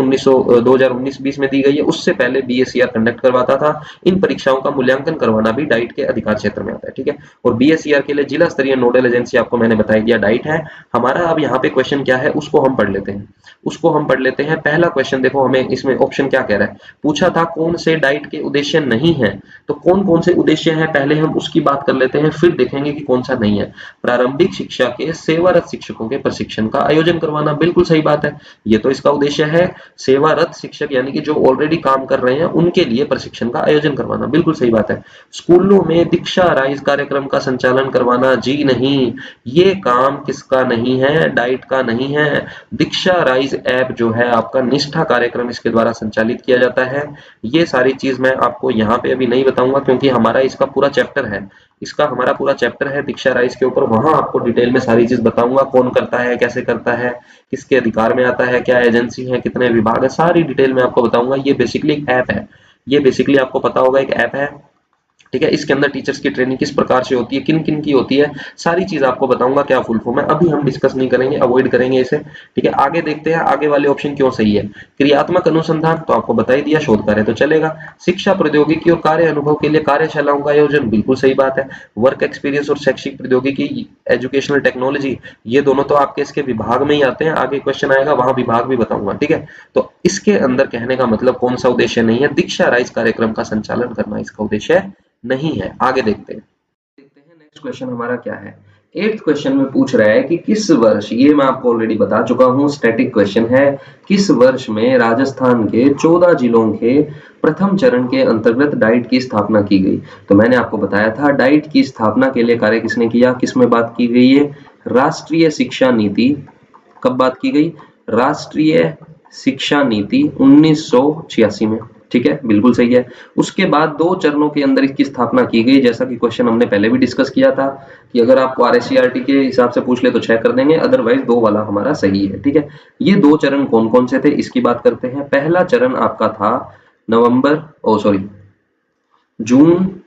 2019-20 में दी गई है, उससे पहले बीएससीआर कंडक्ट करवाता था। इन परीक्षाओं का मूल्यांकन करवाना भी डाइट के अधिकार क्षेत्र में आता है, ठीक है। और बीएससीआर के लिए जिला स्तरीय नोडल एजेंसी आपको मैंने बताई दिया डाइट है। हमारा अब यहाँ पे क्वेश्चन क्या है उसको हम पढ़ लेते हैं, उसको हम पढ़ लेते हैं। पहला क्वेश्चन देखो, हमें इसमें ऑप्शन क्या कह रहा है, पूछा था कौन से डाइट के उद्देश्य नहीं है। तो कौन कौन से उद्देश्य हैं पहले हम उसकी बात कर लेते हैं, फिर देखेंगे कि कौन सा नहीं है। प्रारंभिक शिक्षा के सेवारत शिक्षकों के प्रशिक्षण का आयोजन करवाना, बिल्कुल सही बात है, ये तो इसका उद्देश्य है। सेवारत शिक्षक यानी कि जो ऑलरेडी काम कर रहे हैं उनके लिए प्रशिक्षण का आयोजन करवाना, बिल्कुल सही बात है। स्कूलों में दीक्षा राइज कार्यक्रम का संचालन करवाना, जी नहीं, ये काम किसका नहीं है? डाइट का नहीं है। दीक्षा राइज ऐप जो है आपका निष्ठा कार्यक्रम इसके द्वारा संचालित किया जाता है। ये सारी चीज मैं आपको यहाँ पे अभी नहीं बताऊंगा क्योंकि हमारा इसका पूरा चैप्टर है, इसका हमारा पूरा चैप्टर है दीक्षा राइज के ऊपर, वहां आपको डिटेल में सारी चीज बताऊंगा, कौन करता है, कैसे करता है, किसके अधिकार में आता है, क्या एजेंसी है, कितने विभाग है, सारी डिटेल में आपको बताऊंगा। ये बेसिकली एक ऐप है, ये बेसिकली आपको पता होगा एक ऐप है, ठीक है। इसके अंदर टीचर्स की ट्रेनिंग किस प्रकार से होती है, किन किन की होती है, सारी चीज आपको बताऊंगा, क्या फुल फॉर्म है, अभी हम डिस्कस नहीं करेंगे, अवॉइड करेंगे इसे, ठीक है। आगे देखते हैं आगे वाले ऑप्शन क्यों सही है। क्रियात्मक अनुसंधान तो आपको बता ही दिया, शोध कार्य तो चलेगा। शिक्षा प्रौद्योगिकी और कार्य अनुभव के लिए कार्यशालाओं का आयोजन, बिल्कुल सही बात है। वर्क एक्सपीरियंस और शैक्षिक प्रौद्योगिकी, एजुकेशनल टेक्नोलॉजी, ये दोनों तो आपके इसके विभाग में ही आते हैं, आगे क्वेश्चन आएगा वहां विभाग भी बताऊंगा, ठीक है। तो इसके अंदर कहने का मतलब कौन सा उद्देश्य नहीं है? दीक्षा राइज कार्यक्रम का संचालन करना इसका उद्देश्य नहीं है। आगे देखते हैं, नेक्स्ट क्वेश्चन हमारा क्या है। 8th क्वेश्चन में पूछ रहा है कि किस वर्ष, ये मैं आपको ऑलरेडी बता चुका हूं, स्टैटिक क्वेश्चन है, किस वर्ष में राजस्थान के 14 जिलों के प्रथम चरण के अंतर्गत डाइट की स्थापना की गई। तो मैंने आपको बताया था डाइट की स्थापना के लिए कार्य किसने किया, किसमें बात की गई है? राष्ट्रीय शिक्षा नीति, कब बात की गई? राष्ट्रीय शिक्षा नीति 1986 में, ठीक है, बिल्कुल सही है। उसके बाद 2 चरणों के अंदर इसकी स्थापना की गई, जैसा कि क्वेश्चन हमने पहले भी डिस्कस किया था कि अगर आपको आरएससीआरटी के हिसाब से पूछ ले तो 6 कर देंगे, अदरवाइज 2 वाला हमारा सही है, ठीक है। ये 2 चरण कौन कौन से थे इसकी बात करते हैं। पहला चरण आपका था जून,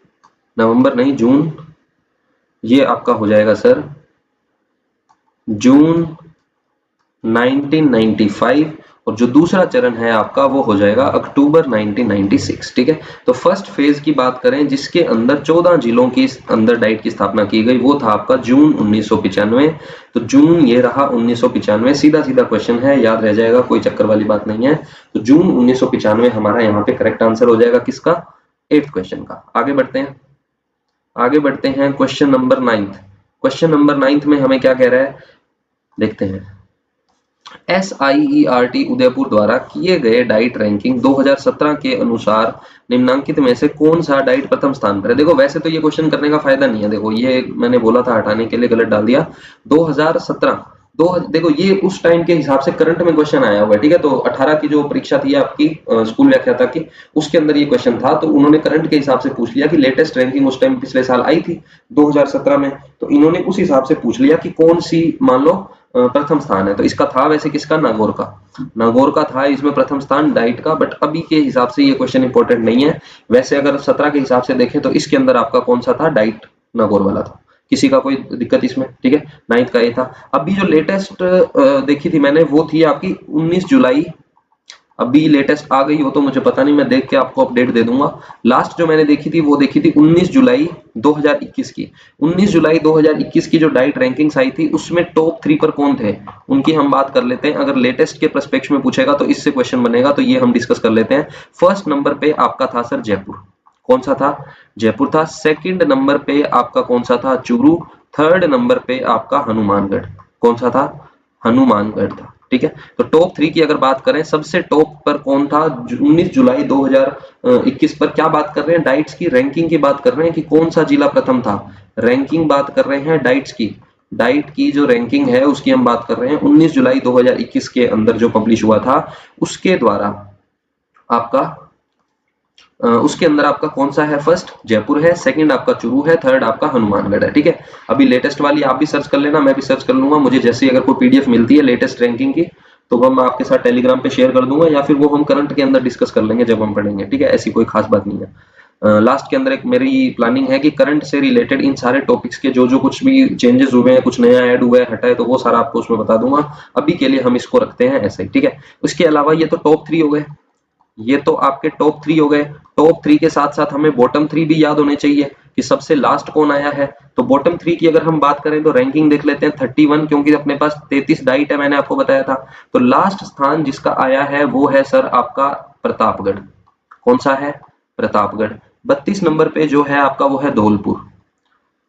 ये आपका हो जाएगा सर जून 1995, और जो दूसरा चरण है आपका वो हो जाएगा अक्टूबर 1996, ठीक है। तो फर्स्ट फेज की बात करें जिसके अंदर 14 जिलों की अंदर डाइट की स्थापना की गई, वो था आपका जून 1995। तो जून ये रहा 1995, सीधा सीधा क्वेश्चन है, याद रह जाएगा, कोई चक्कर वाली बात नहीं है। तो जून 1995 हमारा यहाँ पे करेक्ट आंसर हो जाएगा किसका? 8th क्वेश्चन का। आगे बढ़ते हैं question number 9th। Question number 9th में हमें क्या कह रहा है, देखते हैं। SIERT उदयपुर द्वारा किए गए डाइट रैंकिंग 2017 के अनुसार निम्नांकित में से कौन सा डाइट प्रथम स्थान पर है? देखो वैसे तो ये क्वेश्चन करने का फायदा नहीं है, देखो ये मैंने बोला था हटाने के लिए, गलत डाल दिया। 2017 देखो ये उस टाइम के हिसाब से करंट में क्वेश्चन आया हुआ है, ठीक है। तो 18 की जो परीक्षा थी आपकी स्कूल व्याख्याता की, उसके अंदर ये क्वेश्चन था, तो उन्होंने करंट के हिसाब से पूछ लिया कि लेटेस्ट रैंकिंग उस टाइम पिछले साल आई थी 2017 में, तो इन्होंने उस हिसाब से पूछ लिया कि कौन सी मान लो प्रथम स्थान है। तो इसका था वैसे किसका? नागौर का था इसमें प्रथम स्थान डाइट का, बट अभी के हिसाब से ये क्वेश्चन इंपॉर्टेंट नहीं है। वैसे अगर 17 के हिसाब से देखें तो इसके अंदर आपका कौन सा था? डाइट नागौर वाला था। किसी का कोई दिक्कत इसमें? ठीक है, 9th का ये था। अभी जो लेटेस्ट देखी थी मैंने वो थी आपकी 19 जुलाई, अभी लेटेस्ट आ गई हो तो मुझे पता नहीं, मैं देख के आपको अपडेट दे दूंगा। लास्ट जो मैंने देखी थी वो देखी थी 19 जुलाई 2021 की। 19 जुलाई 2021 की जो डाइट रैंकिंग्स आई थी उसमें टॉप 3 पर कौन थे उनकी हम बात कर लेते हैं। अगर लेटेस्ट के प्रस्पेक्ट में पूछेगा तो इससे क्वेश्चन बनेगा, तो ये हम डिस्कस कर लेते हैं। फर्स्ट नंबर पे आपका था सर जयपुर, कौन सा था? जयपुर था। सेकंड नंबर पे आपका कौन सा था? चूरू। थर्ड नंबर पे आपका हनुमानगढ़, कौन सा था? हनुमानगढ़ था, ठीक है। तो टॉप 3 की अगर बात करें, सबसे टॉप पर कौन था 19 जुलाई 2021 पर? क्या बात कर रहे हैं? डाइट्स की रैंकिंग की बात कर रहे हैं कि कौन सा जिला प्रथम था। रैंकिंग बात कर रहे हैं डाइट्स की, डाइट की जो रैंकिंग है उसकी हम बात कर रहे हैं। 19 जुलाई 2021 के अंदर जो पब्लिश हुआ था उसके द्वारा आपका उसके अंदर आपका कौन सा है? फर्स्ट जयपुर है, सेकंड आपका चुरू है, थर्ड आपका हनुमानगढ़ है। ठीक है, अभी लेटेस्ट वाली आप भी सर्च कर लेना, मैं भी सर्च कर लूंगा। मुझे जैसे अगर कोई पीडीएफ मिलती है लेटेस्ट रैंकिंग की तो वो मैं आपके साथ टेलीग्राम पे शेयर कर दूंगा, या फिर वो हम करंट के अंदर डिस्कस कर लेंगे जब हम पढ़ेंगे। ठीक है, ऐसी कोई खास बात नहीं है। लास्ट के अंदर एक मेरी प्लानिंग है कि करंट से रिलेटेड इन सारे टॉपिक्स के जो जो कुछ भी चेंजेस हुए हैं, कुछ नया ऐड हुआ है, हटा है, तो वो सारा आपको उसमें बता दूंगा। अभी के लिए हम इसको रखते हैं ऐसे ही। ठीक है, उसके अलावा ये तो टॉप 3 हो गए, ये तो आपके टॉप 3 हो गए। टॉप 3 के साथ साथ हमें बॉटम 3 भी याद होने चाहिए कि सबसे लास्ट कौन आया है। तो बॉटम 3 की अगर हम बात करें तो रैंकिंग देख लेते हैं 31, क्योंकि अपने पास 33 डाइट है, मैंने आपको बताया था। तो लास्ट स्थान जिसका आया है वो है सर आपका प्रतापगढ़। कौन सा है? प्रतापगढ़। 32 नंबर पे जो है आपका वो है धौलपुर,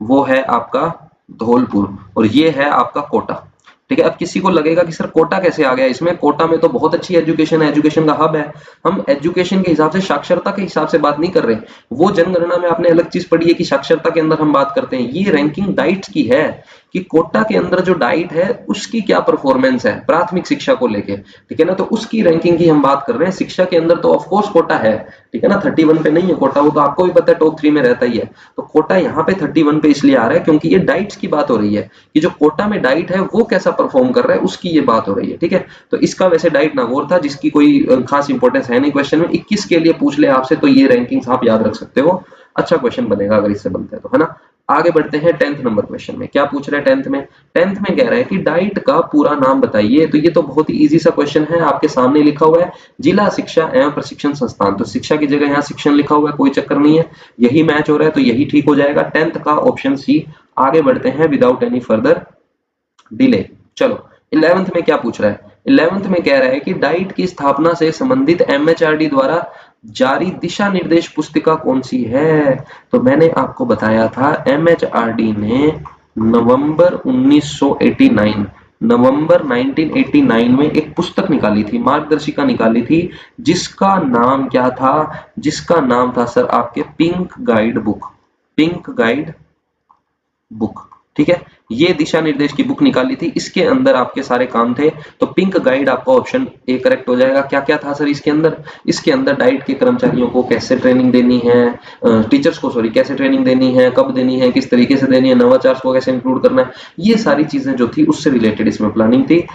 वो है आपका धौलपुर, और ये है आपका कोटा। ठीक है, अब किसी को लगेगा कि सर कोटा कैसे आ गया इसमें? कोटा में तो बहुत अच्छी एजुकेशन है, एजुकेशन का हब है। हम एजुकेशन के हिसाब से, साक्षरता के हिसाब से बात नहीं कर रहे। वो जनगणना में आपने अलग चीज पढ़ी है कि साक्षरता के अंदर हम बात करते हैं। ये रैंकिंग डाइट की है कि कोटा के अंदर जो डाइट है उसकी क्या परफॉर्मेंस है प्राथमिक शिक्षा को लेके। ठीक है ना, तो उसकी रैंकिंग की हम बात कर रहे हैं। शिक्षा के अंदर तो ऑफकोर्स कोटा है, ठीक है ना, 31 पे नहीं है कोटा, वो तो आपको भी पता है टॉप 3 में रहता ही है। तो कोटा यहाँ पे 31 पे इसलिए आ रहा है क्योंकि ये डाइट्स की बात हो रही है कि जो कोटा में डाइट है वो कैसा परफॉर्म कर रहा है, उसकी ये बात हो रही है। ठीक है, तो इसका वैसे डाइट नागौर था, जिसकी कोई खास इंपॉर्टेंस है नहीं क्वेश्चन में। 21 के लिए पूछ ले आपसे तो ये रैंकिंग्स आप याद रख सकते हो, अच्छा क्वेश्चन बनेगा अगर इससे बनता है तो, है ना। आगे बढ़ते हैं 10th नंबर क्वेश्चन में। क्या पूछ रहे हैं 10th में? 10th में कह रहा है कि डाइट का पूरा नाम बताइए। तो ये तो बहुत ही इजी सा क्वेश्चन है, आपके सामने लिखा हुआ है जिला शिक्षा एवं प्रशिक्षण संस्थान। तो शिक्षा की जगह यहाँ शिक्षण लिखा हुआ है, कोई चक्कर नहीं है, यही मैच हो रहा है तो यही ठीक हो जाएगा। 10th का ऑप्शन सी। आगे बढ़ते हैं विदाउट एनी फर्दर डिले। चलो 11th में क्या पूछ रहा है? 11th में कह रहा है कि डाइट की स्थापना से संबंधित एमएचआरडी द्वारा जारी दिशा निर्देश पुस्तिका कौन सी है? तो मैंने आपको बताया था एमएचआरडी ने नवंबर 1989 में एक पुस्तक निकाली थी, मार्गदर्शिका निकाली थी, जिसका नाम क्या था? जिसका नाम था सर आपके pink guide book, pink guide book. ठीक है, ये दिशा निर्देश की बुक निकाली थी, इसके अंदर आपके सारे काम थे। तो पिंक गाइड आपका ऑप्शन ए करेक्ट हो जाएगा। क्या क्या था सर इसके अंदर? इसके अंदर डाइट के कर्मचारियों को कैसे ट्रेनिंग देनी है, टीचर्स को सॉरी कैसे ट्रेनिंग देनी है, कब देनी है, किस तरीके से देनी है, नवाचार को कैसे इंक्लूड करना है, ये सारी चीजें जो थी उससे रिलेटेड इसमें प्लानिंग थी।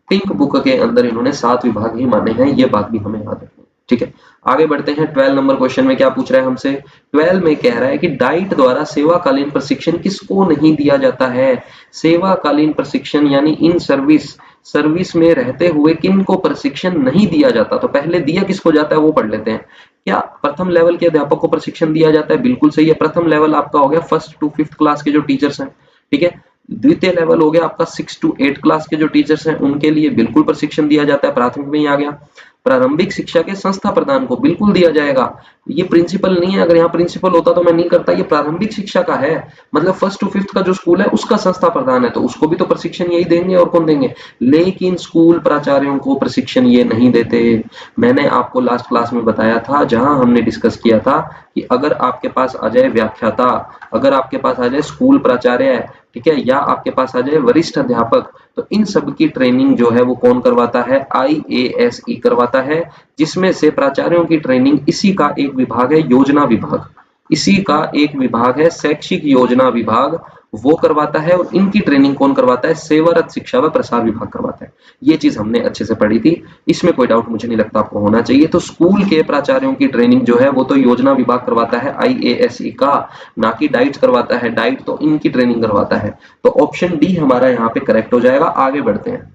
पिंक बुक के अंदर इन्होंने 7 विभाग ही माने हैं, ये बात भी हमें याद रखनी है। ठीक है, आगे बढ़ते हैं 12 नंबर क्वेश्चन में। क्या पूछ रहा है हमसे? 12 में कह रहा है कि डाइट द्वारा सेवाकालीन प्रशिक्षण किसको नहीं दिया जाता है? सेवाकालीन प्रशिक्षण यानी इन सर्विस, सर्विस में रहते हुए किन को प्रशिक्षण नहीं दिया जाता? तो पहले दिया किसको जाता है वो पढ़ लेते हैं। क्या प्रथम लेवल के अध्यापक को प्रशिक्षण दिया जाता है? बिल्कुल सही है। प्रथम लेवल आपका हो गया 1st to 5th क्लास के जो टीचर्स हैं। ठीक है, द्वितीय लेवल हो गया आपका 6 to 8 क्लास के जो टीचर्स हैं, उनके लिए बिल्कुल प्रशिक्षण दिया जाता है, प्राथमिक में ही आ गया। प्रारंभिक शिक्षा के संस्था प्रधान को बिल्कुल दिया जाएगा। ये प्रिंसिपल नहीं है, अगर यहाँ प्रिंसिपल होता तो मैं नहीं करता, ये प्रारंभिक शिक्षा का है, मतलब 1st to 5th का जो स्कूल है उसका संस्था प्रधान है, तो उसको भी तो प्रशिक्षण यही देंगे, और कौन देंगे? लेकिन स्कूल प्राचार्यों को प्रशिक्षण ये नहीं देते। मैंने आपको लास्ट क्लास में बताया था, जहां हमने डिस्कस किया था कि अगर आपके पास आ जाए व्याख्याता, अगर आपके पास आ जाए स्कूल प्राचार्य, ठीक है, या आपके पास आ जाए वरिष्ठ अध्यापक, तो इन सब की ट्रेनिंग जो है वो कौन करवाता है? IASE करवाता है, जिसमें से प्राचार्यों की ट्रेनिंग इसी का एक विभाग है, योजना विभाग, इसी का एक विभाग है शैक्षिक योजना विभाग, वो करवाता है। और इनकी ट्रेनिंग कौन करवाता है? सेवारत शिक्षा व प्रसार विभाग करवाता है। ये चीज हमने अच्छे से पढ़ी थी, इसमें कोई डाउट मुझे नहीं लगता आपको होना चाहिए। तो स्कूल के प्राचार्यों की ट्रेनिंग जो है वो तो योजना विभाग करवाता है IASE का, ना कि डाइट करवाता है। डाइट तो इनकी ट्रेनिंग करवाता है। तो ऑप्शन डी हमारा यहाँ पे करेक्ट हो जाएगा। आगे बढ़ते हैं,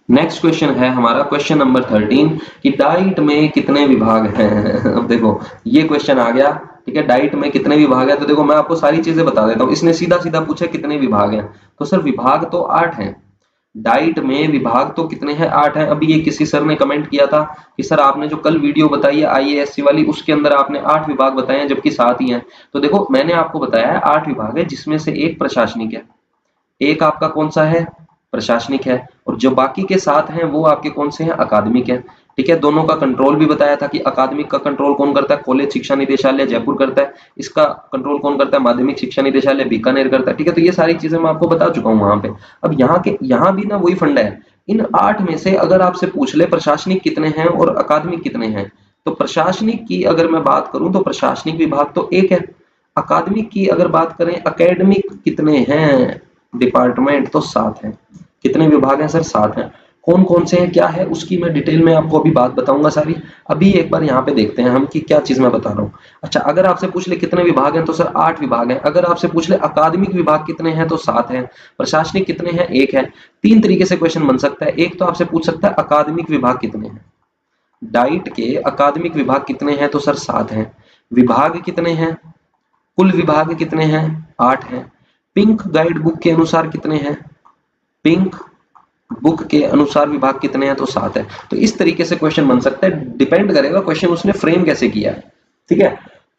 नेक्स्ट क्वेश्चन है हमारा क्वेश्चन नंबर 13 कि डाइट में कितने विभाग हैं? अब देखो ये क्वेश्चन आ गया, ठीक है, डाइट में कितने विभाग है? तो देखो मैं आपको सारी चीजें बता देता हूँ। इसने सीधा सीधा पूछा कितने विभाग हैं, तो सर विभाग तो 8 हैं। डाइट में विभाग तो कितने हैं? 8 हैं। अभी ये किसी सर ने कमेंट किया था कि सर आपने जो कल वीडियो बताई है IASC वाली, उसके अंदर आपने 8 विभाग बताए हैं जबकि 7 ही हैं। तो देखो मैंने आपको बताया है 8 विभाग है, जिसमें से एक प्रशासनिक है, एक आपका कौन सा है? प्रशासनिक है, और और जो बाकी के 7 हैं वो आपके कौन से हैं, अकादमिक हैं। ठीक है, दोनों का कंट्रोल भी बताया था कि अकादमिक का कंट्रोल कौन करता है, कॉलेज शिक्षा निदेशालय जयपुर करता है, इसका कंट्रोल कौन करता है, माध्यमिक शिक्षा निदेशालय बीकानेर करता है। ठीक है, तो ये सारी चीजें मैं आपको बता चुका हूँ वहां पे। अब यहाँ भी ना वही फंडा है, इन 8 में से अगर आपसे पूछ ले प्रशासनिक कितने हैं और अकादमिक कितने हैं, तो प्रशासनिक की अगर मैं बात करूं तो प्रशासनिक विभाग तो एक है, अकादमिक की अगर बात करें एकेडमिक कितने हैं डिपार्टमेंट, तो 7 हैं। कितने विभाग हैं सर, 7 हैं। कौन कौन से हैं क्या है उसकी मैं डिटेल में आपको अभी बात बताऊंगा सारी। अभी एक बार यहाँ पे देखते हैं हम कि क्या चीज मैं बता रहा हूँ। अच्छा, अगर आपसे पूछ ले कितने विभाग हैं तो सर 8 विभाग हैं। अगर आपसे पूछ ले अकादमिक विभाग कितने हैं तो 7 हैं। प्रशासनिक कितने हैं, 1 है। 3 तरीके से क्वेश्चन बन सकता है। एक तो आपसे पूछ सकता है अकादमिक विभाग कितने हैं, डाइट के अकादमिक विभाग कितने हैं तो सर 7 हैं। विभाग कितने हैं, कुल विभाग कितने हैं, 8 हैं। पिंक गाइड बुक के अनुसार कितने हैं, पिंक बुक के अनुसार विभाग कितने हैं तो 7 है। तो इस तरीके से क्वेश्चन बन सकता है, डिपेंड करेगा क्वेश्चन उसने फ्रेम कैसे किया है। ठीक है,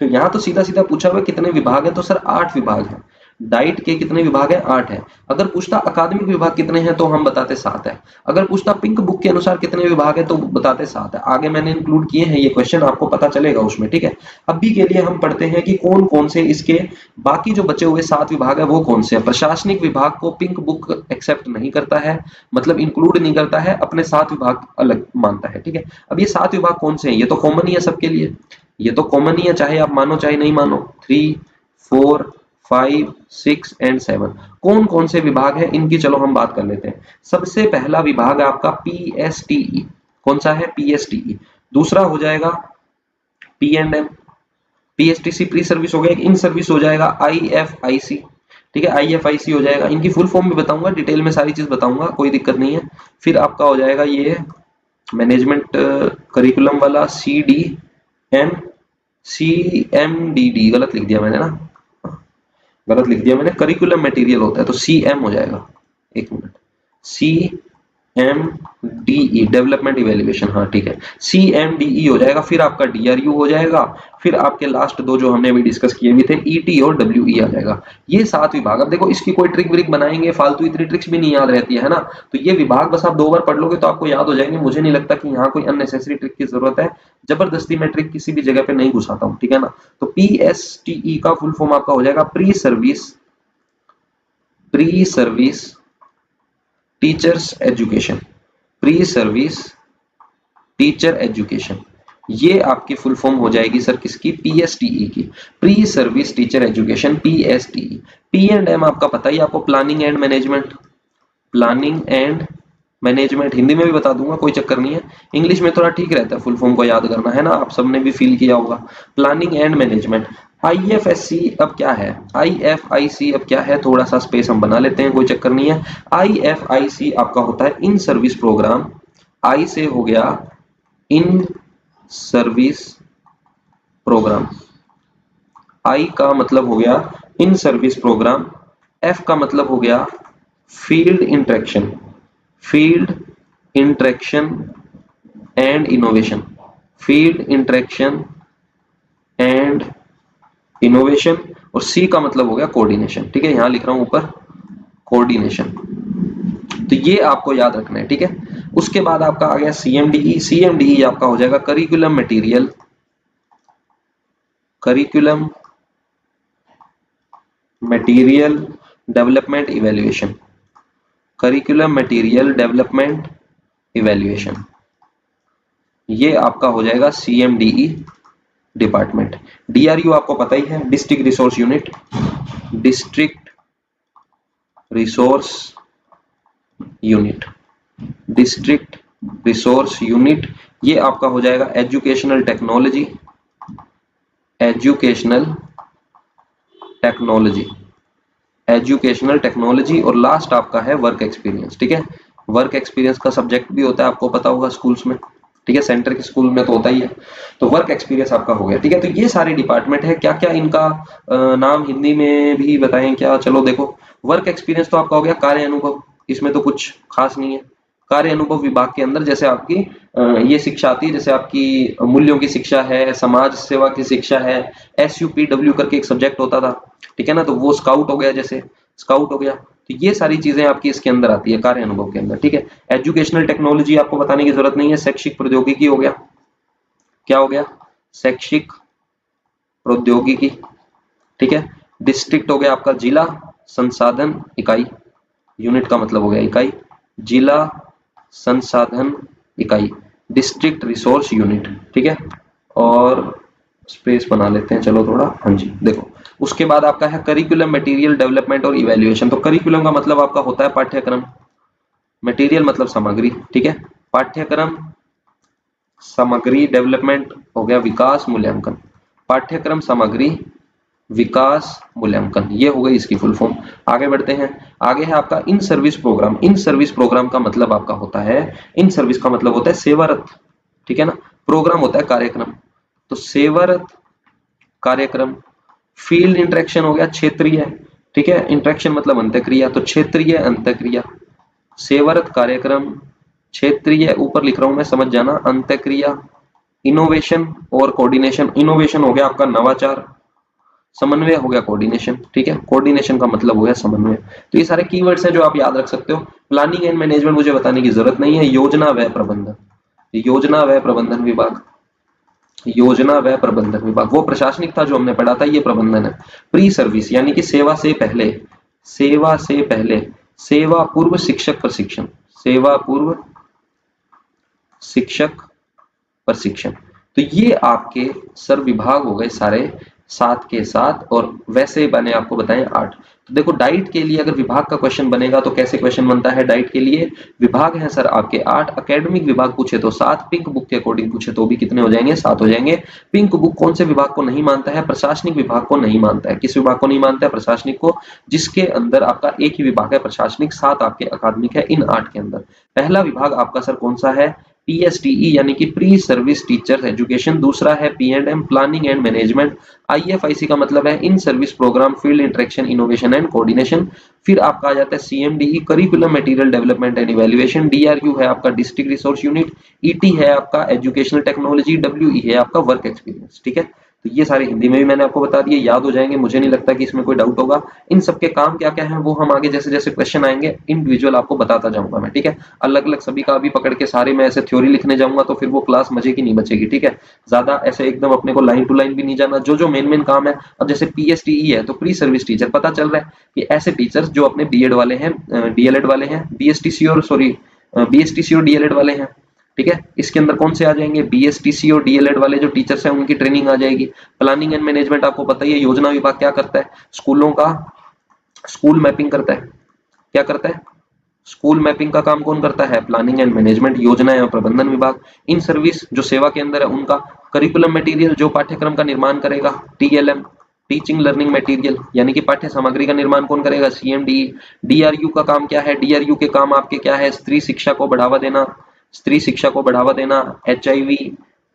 तो यहाँ तो सीधा सीधा पूछा हुआ कितने विभाग है तो सर 8 विभाग है। डाइट के कितने विभाग है, 8 है। अगर पूछता अकादमिक विभाग कितने हैं तो हम बताते 7 है। अगर पूछता पिंक बुक के अनुसार कितने विभाग है तो बताते 7 है। आगे मैंने इंक्लूड किए हैं ये क्वेश्चन, आपको पता चलेगा उसमें। ठीक है, अभी के लिए हम पढ़ते हैं कि कौन कौन से इसके बाकी जो बचे हुए 7 विभाग है वो कौन से हैं। प्रशासनिक विभाग को पिंक बुक एक्सेप्ट नहीं करता है, मतलब इंक्लूड नहीं करता है, अपने 7 विभाग अलग मानता है। ठीक है, अब ये 7 विभाग कौन से हैं, ये तो कॉमन ही है सबके लिए, ये तो कॉमन ही है, चाहे आप मानो चाहे नहीं मानो। 3, 4, 5, 6 एंड 7 कौन कौन से विभाग हैं इनकी चलो हम बात कर लेते हैं। सबसे पहला विभाग आपका PSTE, कौन सा है, PSTE। दूसरा हो जाएगा P&M, PSTC प्री सर्विस हो गया। इन सर्विस हो जाएगा IFIC। ठीक है, IFIC हो जाएगा। इनकी फुल फॉर्म भी बताऊंगा, डिटेल में सारी चीज बताऊंगा, कोई दिक्कत नहीं है। फिर आपका हो जाएगा ये मैनेजमेंट करिकुलम वाला CMDD, गलत लिख दिया मैंने ना, गलत लिख दिया मैंने, करिकुलम मटेरियल होता है तो CM हो जाएगा। एक मिनट, CMDE डेवलपमेंट इवेल्युएशन, हाँ ठीक है, CMDE हो जाएगा। फिर आपका DRU हो जाएगा। फिर आपके लास्ट दो जो हमने अभी डिस्कस किए भी थे ET और WE आ जाएगा। ये 7 विभाग। अब देखो इसकी कोई ट्रिक व्रिक बनाएंगे, फालतू इतनी ट्रिक्स भी नहीं याद रहती है ना, तो ये विभाग बस आप 2 बार पढ़ लोगे तो आपको याद हो जाएंगे। मुझे नहीं लगता कि यहाँ कोई अननेसेसरी ट्रिक की जरूरत है, जबरदस्ती मैं ट्रिक किसी भी जगह पे नहीं घुसाता हूँ। ठीक है ना, तो PSTE का फुल फॉर्म आपका हो जाएगा pre service teachers education, pre service teacher education. ये आपकी फुल फॉर्म हो जाएगी सर किसकी, PSTE की, pre service teacher education, PSTE। P&M आपका पता ही आपको, planning and management, planning and management. Hindi में भी बता दूंगा, कोई चक्कर नहीं है, इंग्लिश में थोड़ा ठीक रहता है फुल फॉर्म को याद करना, है ना, आप सबने भी फील किया होगा। Planning and management. IFSC अब क्या है, IFIC अब क्या है, थोड़ा सा स्पेस हम बना लेते हैं, कोई चक्कर नहीं है। IFIC आपका होता है इन सर्विस प्रोग्राम। आई से हो गया इन सर्विस प्रोग्राम, आई का मतलब हो गया इन सर्विस प्रोग्राम। एफ का मतलब हो गया field interaction, field interaction and innovation, field interaction and innovation. और सी का मतलब हो गया कोऑर्डिनेशन। ठीक है, यहां लिख रहा हूं ऊपर कोऑर्डिनेशन, तो ये आपको याद रखना है। ठीक है, उसके बाद आपका आ गया CMDE। CMDE आपका हो जाएगा curriculum material, curriculum material development evaluation, curriculum material development evaluation. ये आपका हो जाएगा CMDE डिपार्टमेंट। DRU आपको पता ही है, district resource unit, district resource unit, district resource unit. ये आपका हो जाएगा educational technology, educational technology, educational technology. और लास्ट आपका है वर्क एक्सपीरियंस। ठीक है, वर्क एक्सपीरियंस का सब्जेक्ट भी होता है, आपको पता होगा स्कूल्स में। ठीक है, सेंटर के स्कूल में तो होता ही है, तो वर्क एक्सपीरियंस आपका हो गया। ठीक है, तो ये सारे डिपार्टमेंट है। क्या क्या इनका नाम हिंदी में भी बताएं क्या, चलो देखो, वर्क एक्सपीरियंस तो आपका हो गया कार्य अनुभव, इसमें तो कुछ खास नहीं है। कार्य अनुभव विभाग के अंदर जैसे आपकी ये शिक्षा आती है, जैसे आपकी मूल्यों की शिक्षा है, समाज सेवा की शिक्षा है, SUPW करके एक सब्जेक्ट होता था। ठीक है ना, तो वो स्काउट हो गया जैसे, स्काउट हो गया। तो ये सारी चीजें आपकी इसके अंदर आती है कार्य अनुभव के अंदर, ठीक है। एजुकेशनल टेक्नोलॉजी आपको बताने की जरूरत नहीं है, शैक्षिक प्रौद्योगिकी हो गया, क्या हो गया, शैक्षिक प्रौद्योगिकी, ठीक है। डिस्ट्रिक्ट हो गया आपका जिला संसाधन इकाई, यूनिट का मतलब हो गया इकाई, जिला संसाधन इकाई, डिस्ट्रिक्ट रिसोर्स यूनिट, ठीक है। और स्पेस बना लेते हैं चलो थोड़ा, हाँ जी देखो। उसके बाद आपका है करिकुलम मटेरियल डेवलपमेंट और इवैल्यूएशन। तो करिकुलम का मतलब आपका होता है पाठ्यक्रम, मटेरियल मतलब सामग्री, ठीक है। पाठ्यक्रम सामग्री, डेवलपमेंट हो गया विकास मूल्यांकन, पाठ्यक्रम सामग्री विकास मूल्यांकन, ये हो गई इसकी फुल फॉर्म। आगे बढ़ते हैं, आगे है आपका in service program. In service program का मतलब आपका होता है, इन सर्विस का मतलब होता है सेवारत, ठीक है ना। प्रोग्राम होता है कार्यक्रम, तो सेवारत कार्यक्रम। फील्ड इंटरेक्शन हो गया क्षेत्रीय, ठीक है। इंटरेक्शन मतलब अंतःक्रिया, तो क्षेत्रीय अंतःक्रिया। सेवारत कार्यक्रम क्षेत्रीय, ऊपर लिख रहा हूं मैं समझ जाना, अंतःक्रिया। इनोवेशन और कोऑर्डिनेशन, इनोवेशन हो गया आपका नवाचार, समन्वय हो गया कोऑर्डिनेशन, ठीक है। कोऑर्डिनेशन का मतलब हो गया समन्वय। तो ये सारे कीवर्ड्स हैं जो आप याद रख सकते हो। प्लानिंग एंड मैनेजमेंट मुझे बताने की जरूरत नहीं है, योजना व प्रबंधन, योजना व प्रबंधन विभाग, योजना व प्रबंधन विभाग, वो प्रशासनिक था जो हमने पढ़ा था, ये प्रबंधन है। प्री सर्विस यानी कि सेवा से पहले, सेवा से पहले, सेवा पूर्व शिक्षक प्रशिक्षण, सेवा पूर्व शिक्षक प्रशिक्षण। तो ये आपके सर विभाग हो गए सारे 7 के 7, और वैसे बने आपको बताएं 8। तो देखो डाइट के लिए अगर विभाग का क्वेश्चन बनेगा तो कैसे क्वेश्चन बनता है, डाइट के लिए विभाग है सर आपके 8, एकेडमिक विभाग पूछे तो 7, पिंक बुक के अकॉर्डिंग पूछे तो भी कितने हो जाएंगे, 7 हो जाएंगे। पिंक बुक कौन से विभाग को नहीं मानता है, प्रशासनिक विभाग को नहीं मानता है। किस विभाग को नहीं मानता है, प्रशासनिक को, जिसके अंदर आपका एक ही विभाग है प्रशासनिक, 7 आपके अकादमिक है इन 8 के अंदर। पहला विभाग आपका सर कौन सा है, PSTE यानी कि प्री सर्विस टीचर एजुकेशन। दूसरा है P&M planning and management. IFIC का मतलब है in service program field interaction innovation and coordination. फिर आपका आ जाता है CMDE curriculum material development and evaluation. DRU है आपका डिस्ट्रिक्ट रिसोर्स यूनिट। ET है आपका एजुकेशनल टेक्नोलॉजी। WE है आपका वर्क एक्सपीरियंस, ठीक है। तो ये सारे हिंदी में भी मैंने आपको बता दिए, याद हो जाएंगे, मुझे नहीं लगता कि इसमें कोई डाउट होगा। इन सबके काम क्या क्या है वो हम आगे जैसे जैसे क्वेश्चन आएंगे इंडिविजुअल आपको बताता जाऊंगा मैं, ठीक है। अलग अलग सभी का अभी पकड़ के सारे मैं ऐसे थ्योरी लिखने जाऊंगा तो फिर वो क्लास मजे की नहीं बचेगी, ठीक है। ज्यादा ऐसे एकदम अपने को लाइन टू लाइन भी नहीं जाना, जो जो मेन मेन काम है। अब जैसे PSTE है तो प्री सर्विस टीचर, पता चल रहा है कि ऐसे टीचर्स जो अपने बीएड वाले हैं, DLED वाले हैं, BSTC और सॉरी BSTC और DLED वाले हैं, ठीक है। इसके अंदर कौन से आ जाएंगे, BSTC और DLED वाले जो टीचर्स हैं उनकी ट्रेनिंग आ जाएगी। प्लानिंग एंड मैनेजमेंट आपको पता ही है, योजना विभाग क्या करता है, स्कूलों का स्कूल मैपिंग करता है, क्या करता है, स्कूल मैपिंग का काम कौन करता है, प्लानिंग एंड मैनेजमेंट, योजना एवं प्रबंधन विभाग। इन सर्विस जो सेवा के अंदर है उनका करिकुलम मटेरियल जो पाठ्यक्रम का निर्माण करेगा, TLM टीचिंग लर्निंग मटेरियल यानी कि पाठ्य सामग्री का निर्माण कौन करेगा, CMDE। DRU का काम क्या है, DRU के काम आपके क्या है, स्त्री शिक्षा को बढ़ावा देना, स्त्री शिक्षा को बढ़ावा देना, HIV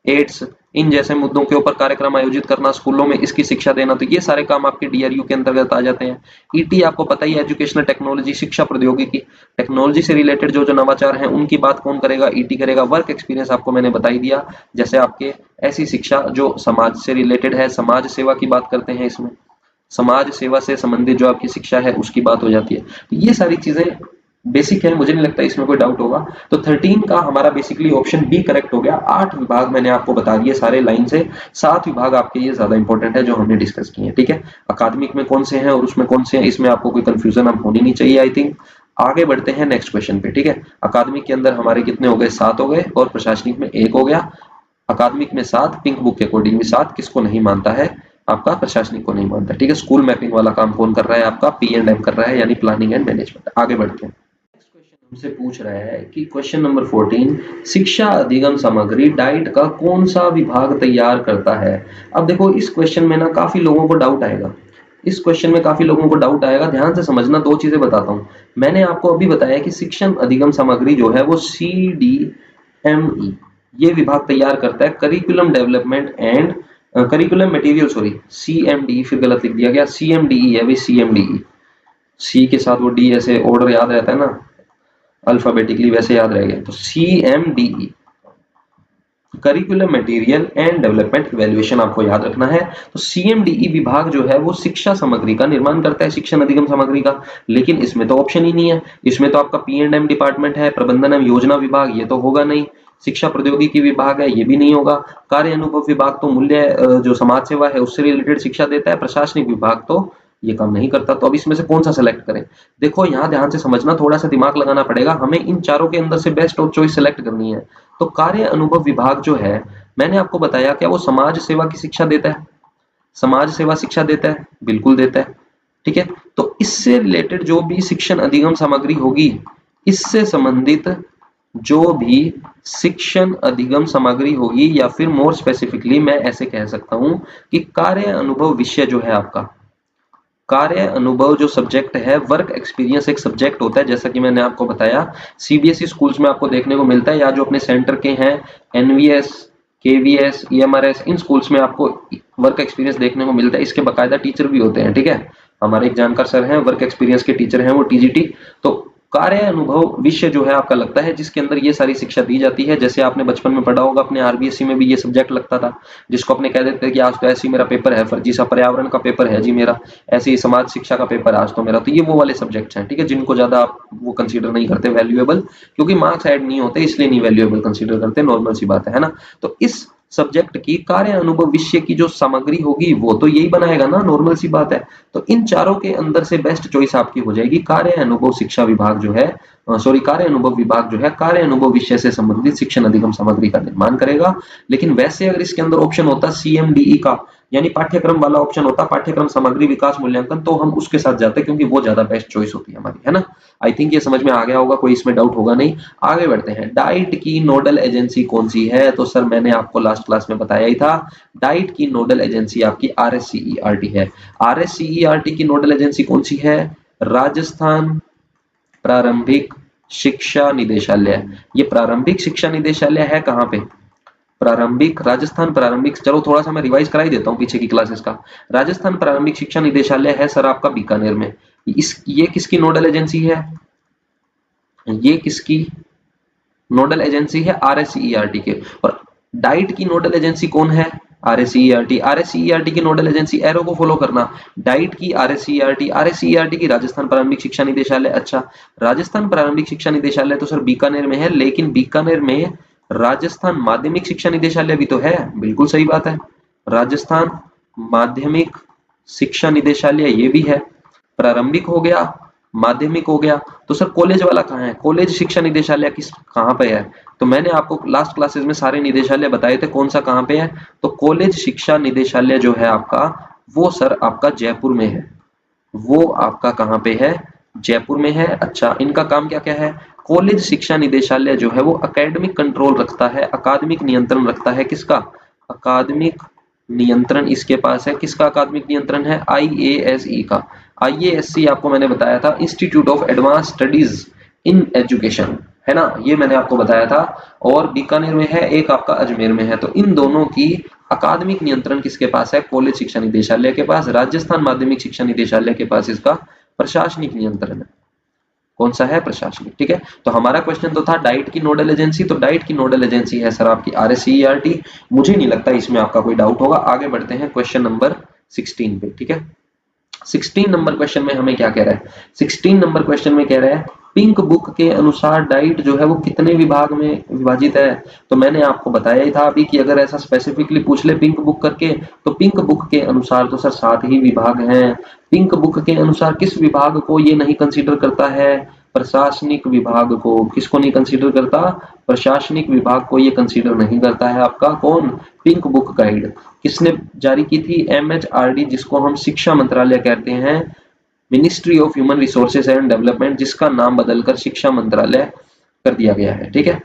एड्स इन जैसे मुद्दों के ऊपर कार्यक्रम आयोजित करना, स्कूलों में इसकी शिक्षा देना। तो ये सारे काम आपके DRU के अंतर्गत आ जाते हैं। ET आपको पता ही है, एजुकेशनल टेक्नोलॉजी, शिक्षा प्रौद्योगिकी, टेक्नोलॉजी से रिलेटेड जो जो नवाचार हैं उनकी बात कौन करेगा, ET करेगा। वर्क एक्सपीरियंस आपको मैंने बता ही दिया, जैसे आपके ऐसी शिक्षा जो समाज से रिलेटेड है, समाज सेवा की बात करते हैं, इसमें समाज सेवा से संबंधित जो आपकी शिक्षा है उसकी बात हो जाती है। तो ये सारी चीजें बेसिक है, मुझे नहीं लगता इसमें कोई डाउट होगा। तो 13 का हमारा बेसिकली ऑप्शन बी करेक्ट हो गया। 8 विभाग मैंने आपको बता दिए सारे लाइन से, 7 विभाग आपके ये ज्यादा इंपॉर्टेंट है जो हमने डिस्कस किए हैं, ठीक है। अकादमिक में कौन से हैं और उसमें कौन से हैं, इसमें आपको कोई कंफ्यूजन अब होनी नहीं चाहिए आई थिंक। आगे बढ़ते हैं नेक्स्ट क्वेश्चन पे, ठीक है। अकादमिक के अंदर हमारे कितने हो गए, 7 हो गए, और प्रशासनिक में 1 हो गया। अकादमिक में 7, पिंक बुक के अकॉर्डिंग भी 7, किसको नहीं मानता है, आपका प्रशासनिक को नहीं मानता, ठीक है। स्कूल मैपिंग वाला काम कौन कर रहा है, आपका P&M कर रहा है, यानी प्लानिंग एंड मैनेजमेंट। आगे बढ़ते हैं, हमसे पूछ रहा है कि क्वेश्चन नंबर 14, शिक्षा अधिगम सामग्री डाइट का कौन सा विभाग तैयार करता है। अब देखो इस क्वेश्चन में ना काफी लोगों को डाउट आएगा, इस क्वेश्चन में काफी लोगों को डाउट आएगा, ध्यान से समझना। दो चीजें बताता हूं, मैंने आपको अभी बताया कि शिक्षण अधिगम सामग्री जो है वो CDME ये विभाग तैयार करता है, curriculum development and curriculum material, sorry CMDE, फिर गलत लिख दिया गया, CMDE है भाई, CMDE, सी के साथ वो डी ऐसे ऑर्डर याद रहता है ना अल्फाबेटिकली, वैसे याद रह गया। तो CMDE curriculum material and development evaluation आपको याद रखना है। तो सीएमडीई विभाग जो है वो शिक्षा सामग्री का निर्माण करता है, शिक्षण अधिगम सामग्री का, लेकिन इसमें तो ऑप्शन ही नहीं है। इसमें तो आपका पी&एम डिपार्टमेंट है, प्रबंधन एवं योजना विभाग, ये तो होगा नहीं। शिक्षा प्रौद्योगिकी विभाग है, ये भी नहीं होगा। कार्य अनुभव विभाग तो मूल्य जो समाज सेवा है उससे रिलेटेड शिक्षा देता है। प्रशासनिक विभाग तो ये काम नहीं करता। तो अब इसमें से कौन सा सेलेक्ट करें? देखो यहाँ ध्यान से समझना, थोड़ा सा दिमाग लगाना पड़ेगा, हमें इन चारों के अंदर से बेस्ट ऑफ चॉइस सेलेक्ट करनी है। तो कार्य अनुभव विभाग जो है, मैंने आपको बताया क्या वो समाज सेवा की शिक्षा देता है? समाज सेवा शिक्षा देता है, बिल्कुल देता है। ठीक है, तो इससे रिलेटेड जो भी शिक्षण अधिगम सामग्री होगी, इससे संबंधित जो भी शिक्षण अधिगम सामग्री होगी, या फिर मोर स्पेसिफिकली मैं ऐसे कह सकता हूं कि कार्य अनुभव विषय जो है आपका, कार्य अनुभव जो सब्जेक्ट है, वर्क एक्सपीरियंस एक सब्जेक्ट होता है, जैसा कि मैंने आपको बताया सीबीएसई स्कूल्स में आपको देखने को मिलता है, या जो अपने सेंटर के हैं एनवीएस, केवीएस, ईएमआरएस, इन स्कूल्स में आपको वर्क एक्सपीरियंस देखने को मिलता है। इसके बाकायदा टीचर भी होते हैं। ठीक है, हमारे एक जानकार सर हैं, वर्क एक्सपीरियंस के टीचर हैं वो, टीजीटी। तो कार्य अनुभव विषय जो है आपका लगता है जिसके अंदर ये सारी शिक्षा दी जाती है। जैसे आपने बचपन में पढ़ा होगा, अपने आरबीएससी में भी ये सब्जेक्ट लगता था, जिसको अपने कह देते थे कि आज तो ऐसे ही मेरा पेपर है, फर्जी सा पर्यावरण का पेपर है जी मेरा, ऐसे ही समाज शिक्षा का पेपर आज तो मेरा। तो ये वो वाले सब्जेक्ट्स हैं, ठीक है, जिनको ज्यादा आप वो कंसीडर नहीं करते वैल्यूएबल, क्योंकि मार्क्स ऐड नहीं होते, इसलिए नहीं वैल्यूएबल कंसीडर करते, नॉर्मल सी बात है ना। तो इस सब्जेक्ट की कार्य अनुभव विषय की जो सामग्री होगी वो तो यही बनाएगा ना, नॉर्मल सी बात है। तो इन चारों के अंदर से बेस्ट चॉइस आपकी हो जाएगी कार्य अनुभव शिक्षा विभाग जो है, सॉरी कार्य अनुभव विभाग जो है कार्य अनुभव विषय से संबंधित शिक्षण अधिगम सामग्री का निर्माण करेगा। लेकिन वैसे अगर इसके अंदर ऑप्शन होता सीएमडीई का, यानी पाठ्यक्रम वाला ऑप्शन होता, पाठ्यक्रम सामग्री विकास मूल्यांकन, तो हम उसके साथ जाते, क्योंकि वो ज्यादा बेस्ट चॉइस होती है हमारी, है ना। आई थिंक ये समझ में आ गया होगा, कोई इसमें डाउट होगा नहीं। आगे बढ़ते हैं, डाइट की नोडल एजेंसी कौन सी है? तो सर मैंने आपको लास्ट क्लास में बताया ही था, डाइट की नोडल एजेंसी आपकी आरएससीईआरटी है। आरएससीईआरटी की नोडल एजेंसी कौन सी है? राजस्थान प्रारंभिक शिक्षा निदेशालय। ये प्रारंभिक शिक्षा निदेशालय है कहाँ पे? प्रारंभिक, राजस्थान प्रारंभिक, चलो थोड़ा सा मैं रिवाइज करा ही देता हूँ पीछे की क्लासेस का। राजस्थान प्रारंभिक शिक्षा निदेशालय है सर आपका बीकानेर में। ये किसकी नोडल एजेंसी है? ये किसकी नोडल एजेंसी है? आरएससीईआरटी के। और डाइट की नोडल एजेंसी कौन है? आरएससीईआरटी। आरएससीईआरटी की नोडल एजेंसी, एरो को फॉलो करना, डाइट की आरएससीईआरटी, आरएससीईआरटी की राजस्थान प्रारंभिक शिक्षा निदेशालय। अच्छा, राजस्थान प्रारंभिक शिक्षा निदेशालय तो सर बीकानेर में है, लेकिन बीकानेर में राजस्थान माध्यमिक शिक्षा निदेशालय भी तो है। बिल्कुल सही बात है, राजस्थान माध्यमिक शिक्षा निदेशालय ये भी है। प्रारंभिक हो गया, माध्यमिक हो गया, तो सर कॉलेज वाला कहाँ है? कॉलेज शिक्षा निदेशालय किस कहाँ पे है? तो मैंने आपको लास्ट क्लासेस में सारे निदेशालय बताए थे, कौन सा कहाँ पे है। तो कॉलेज शिक्षा निदेशालय जो है आपका, वो सर आपका जयपुर में है। वो आपका कहाँ पे है? जयपुर में है। अच्छा, इनका काम क्या क्या है? कॉलेज शिक्षा निदेशालय जो है वो अकेडमिक कंट्रोल रखता है, अकादमिक नियंत्रण रखता है। किसका? अकादमिक नियंत्रण इसके पास है। किसका अकादमिक नियंत्रण है? आईएएसई का। आईएएससी आपको मैंने बताया था, institute of advance studies in education, है ना, ये मैंने आपको बताया था। और बीकानेर में है, एक आपका अजमेर में है। तो इन दोनों की अकादमिक नियंत्रण किसके पास है? कॉलेज शिक्षा निदेशालय के पास। राजस्थान माध्यमिक शिक्षा निदेशालय के पास इसका प्रशासनिक नियंत्रण है। कौन सा है? प्रशासनिक। ठीक है, तो हमारा क्वेश्चन तो था डाइट की नोडल एजेंसी, तो डाइट की नोडल एजेंसी है सर आपकी आरएससीईआरटी। मुझे नहीं लगता इसमें आपका कोई डाउट होगा। आगे बढ़ते हैं क्वेश्चन नंबर 16 पे। ठीक है, 16 नंबर क्वेश्चन में हमें क्या कह रहा है? 16 नंबर क्वेश्चन में कह रहा है पिंक बुक के अनुसार डाइट जो है वो कितने विभाग में विभाजित है? तो मैंने आपको बताया ही था अभी कि अगर ऐसा स्पेसिफिकली पूछ ले पिंक बुक करके, तो पिंक बुक के अनुसार तो सर 7 ही विभाग हैं। पिंक बुक के अनुसार किस विभाग को ये नहीं कंसीडर करता है? प्रशासनिक विभाग को। किसको नहीं कंसीडर करता? प्रशासनिक विभाग को ये कंसीडर नहीं करता है। आपका कौन? पिंक बुक गाइड किसने जारी की थी? एमएचआरडी, जिसको हम शिक्षा मंत्रालय कहते हैं, ministry of human resources and development, जिसका नाम बदलकर शिक्षा मंत्रालय कर दिया गया है। ठीक है,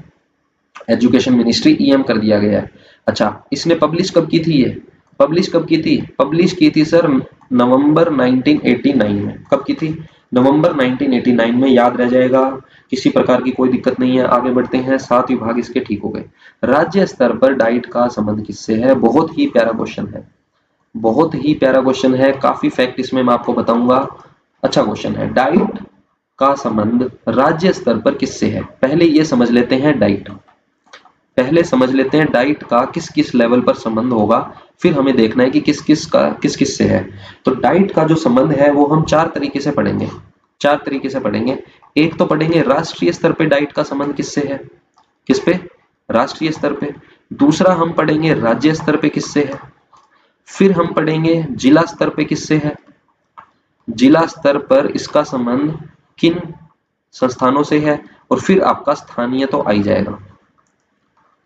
एजुकेशन मिनिस्ट्री ईएम कर दिया गया है। अच्छा, इसने पब्लिश कब की थी? ये पब्लिश कब की थी? पब्लिश की थी सर नवंबर 1989 में। कब की थी? नवंबर 1989 में। याद रह जाएगा, किसी प्रकार की कोई दिक्कत नहीं है। आगे बढ़ते हैं, 7 विभाग इसके ठीक हो गए। राज्य स्तर पर डाइट का संबंध किससे है? बहुत ही प्यारा क्वेश्चन है, बहुत ही प्यारा क्वेश्चन है, काफी फैक्ट इसमें मैं आपको बताऊंगा। अच्छा क्वेश्चन है, डाइट का संबंध राज्य स्तर पर किससे है? पहले ये समझ लेते हैं डाइट। पहले समझ लेते हैं डाइट का किस किस लेवल पर संबंध होगा, फिर हमें देखना है कि किस किस से है। तो डाइट का जो संबंध है वो हम चार तरीके से पढ़ेंगे, चार तरीके से पढ़ेंगे। एक तो पढ़ेंगे राष्ट्रीय स्तर पे डाइट का संबंध किससे है, किस पे, राष्ट्रीय स्तर पे। दूसरा हम पढ़ेंगे राज्य स्तर पे किससे है, फिर हम पढ़ेंगे जिला स्तर पे किससे है, जिला स्तर पर इसका संबंध किन संस्थानों से है, और फिर आपका स्थानीय तो आ ही जाएगा,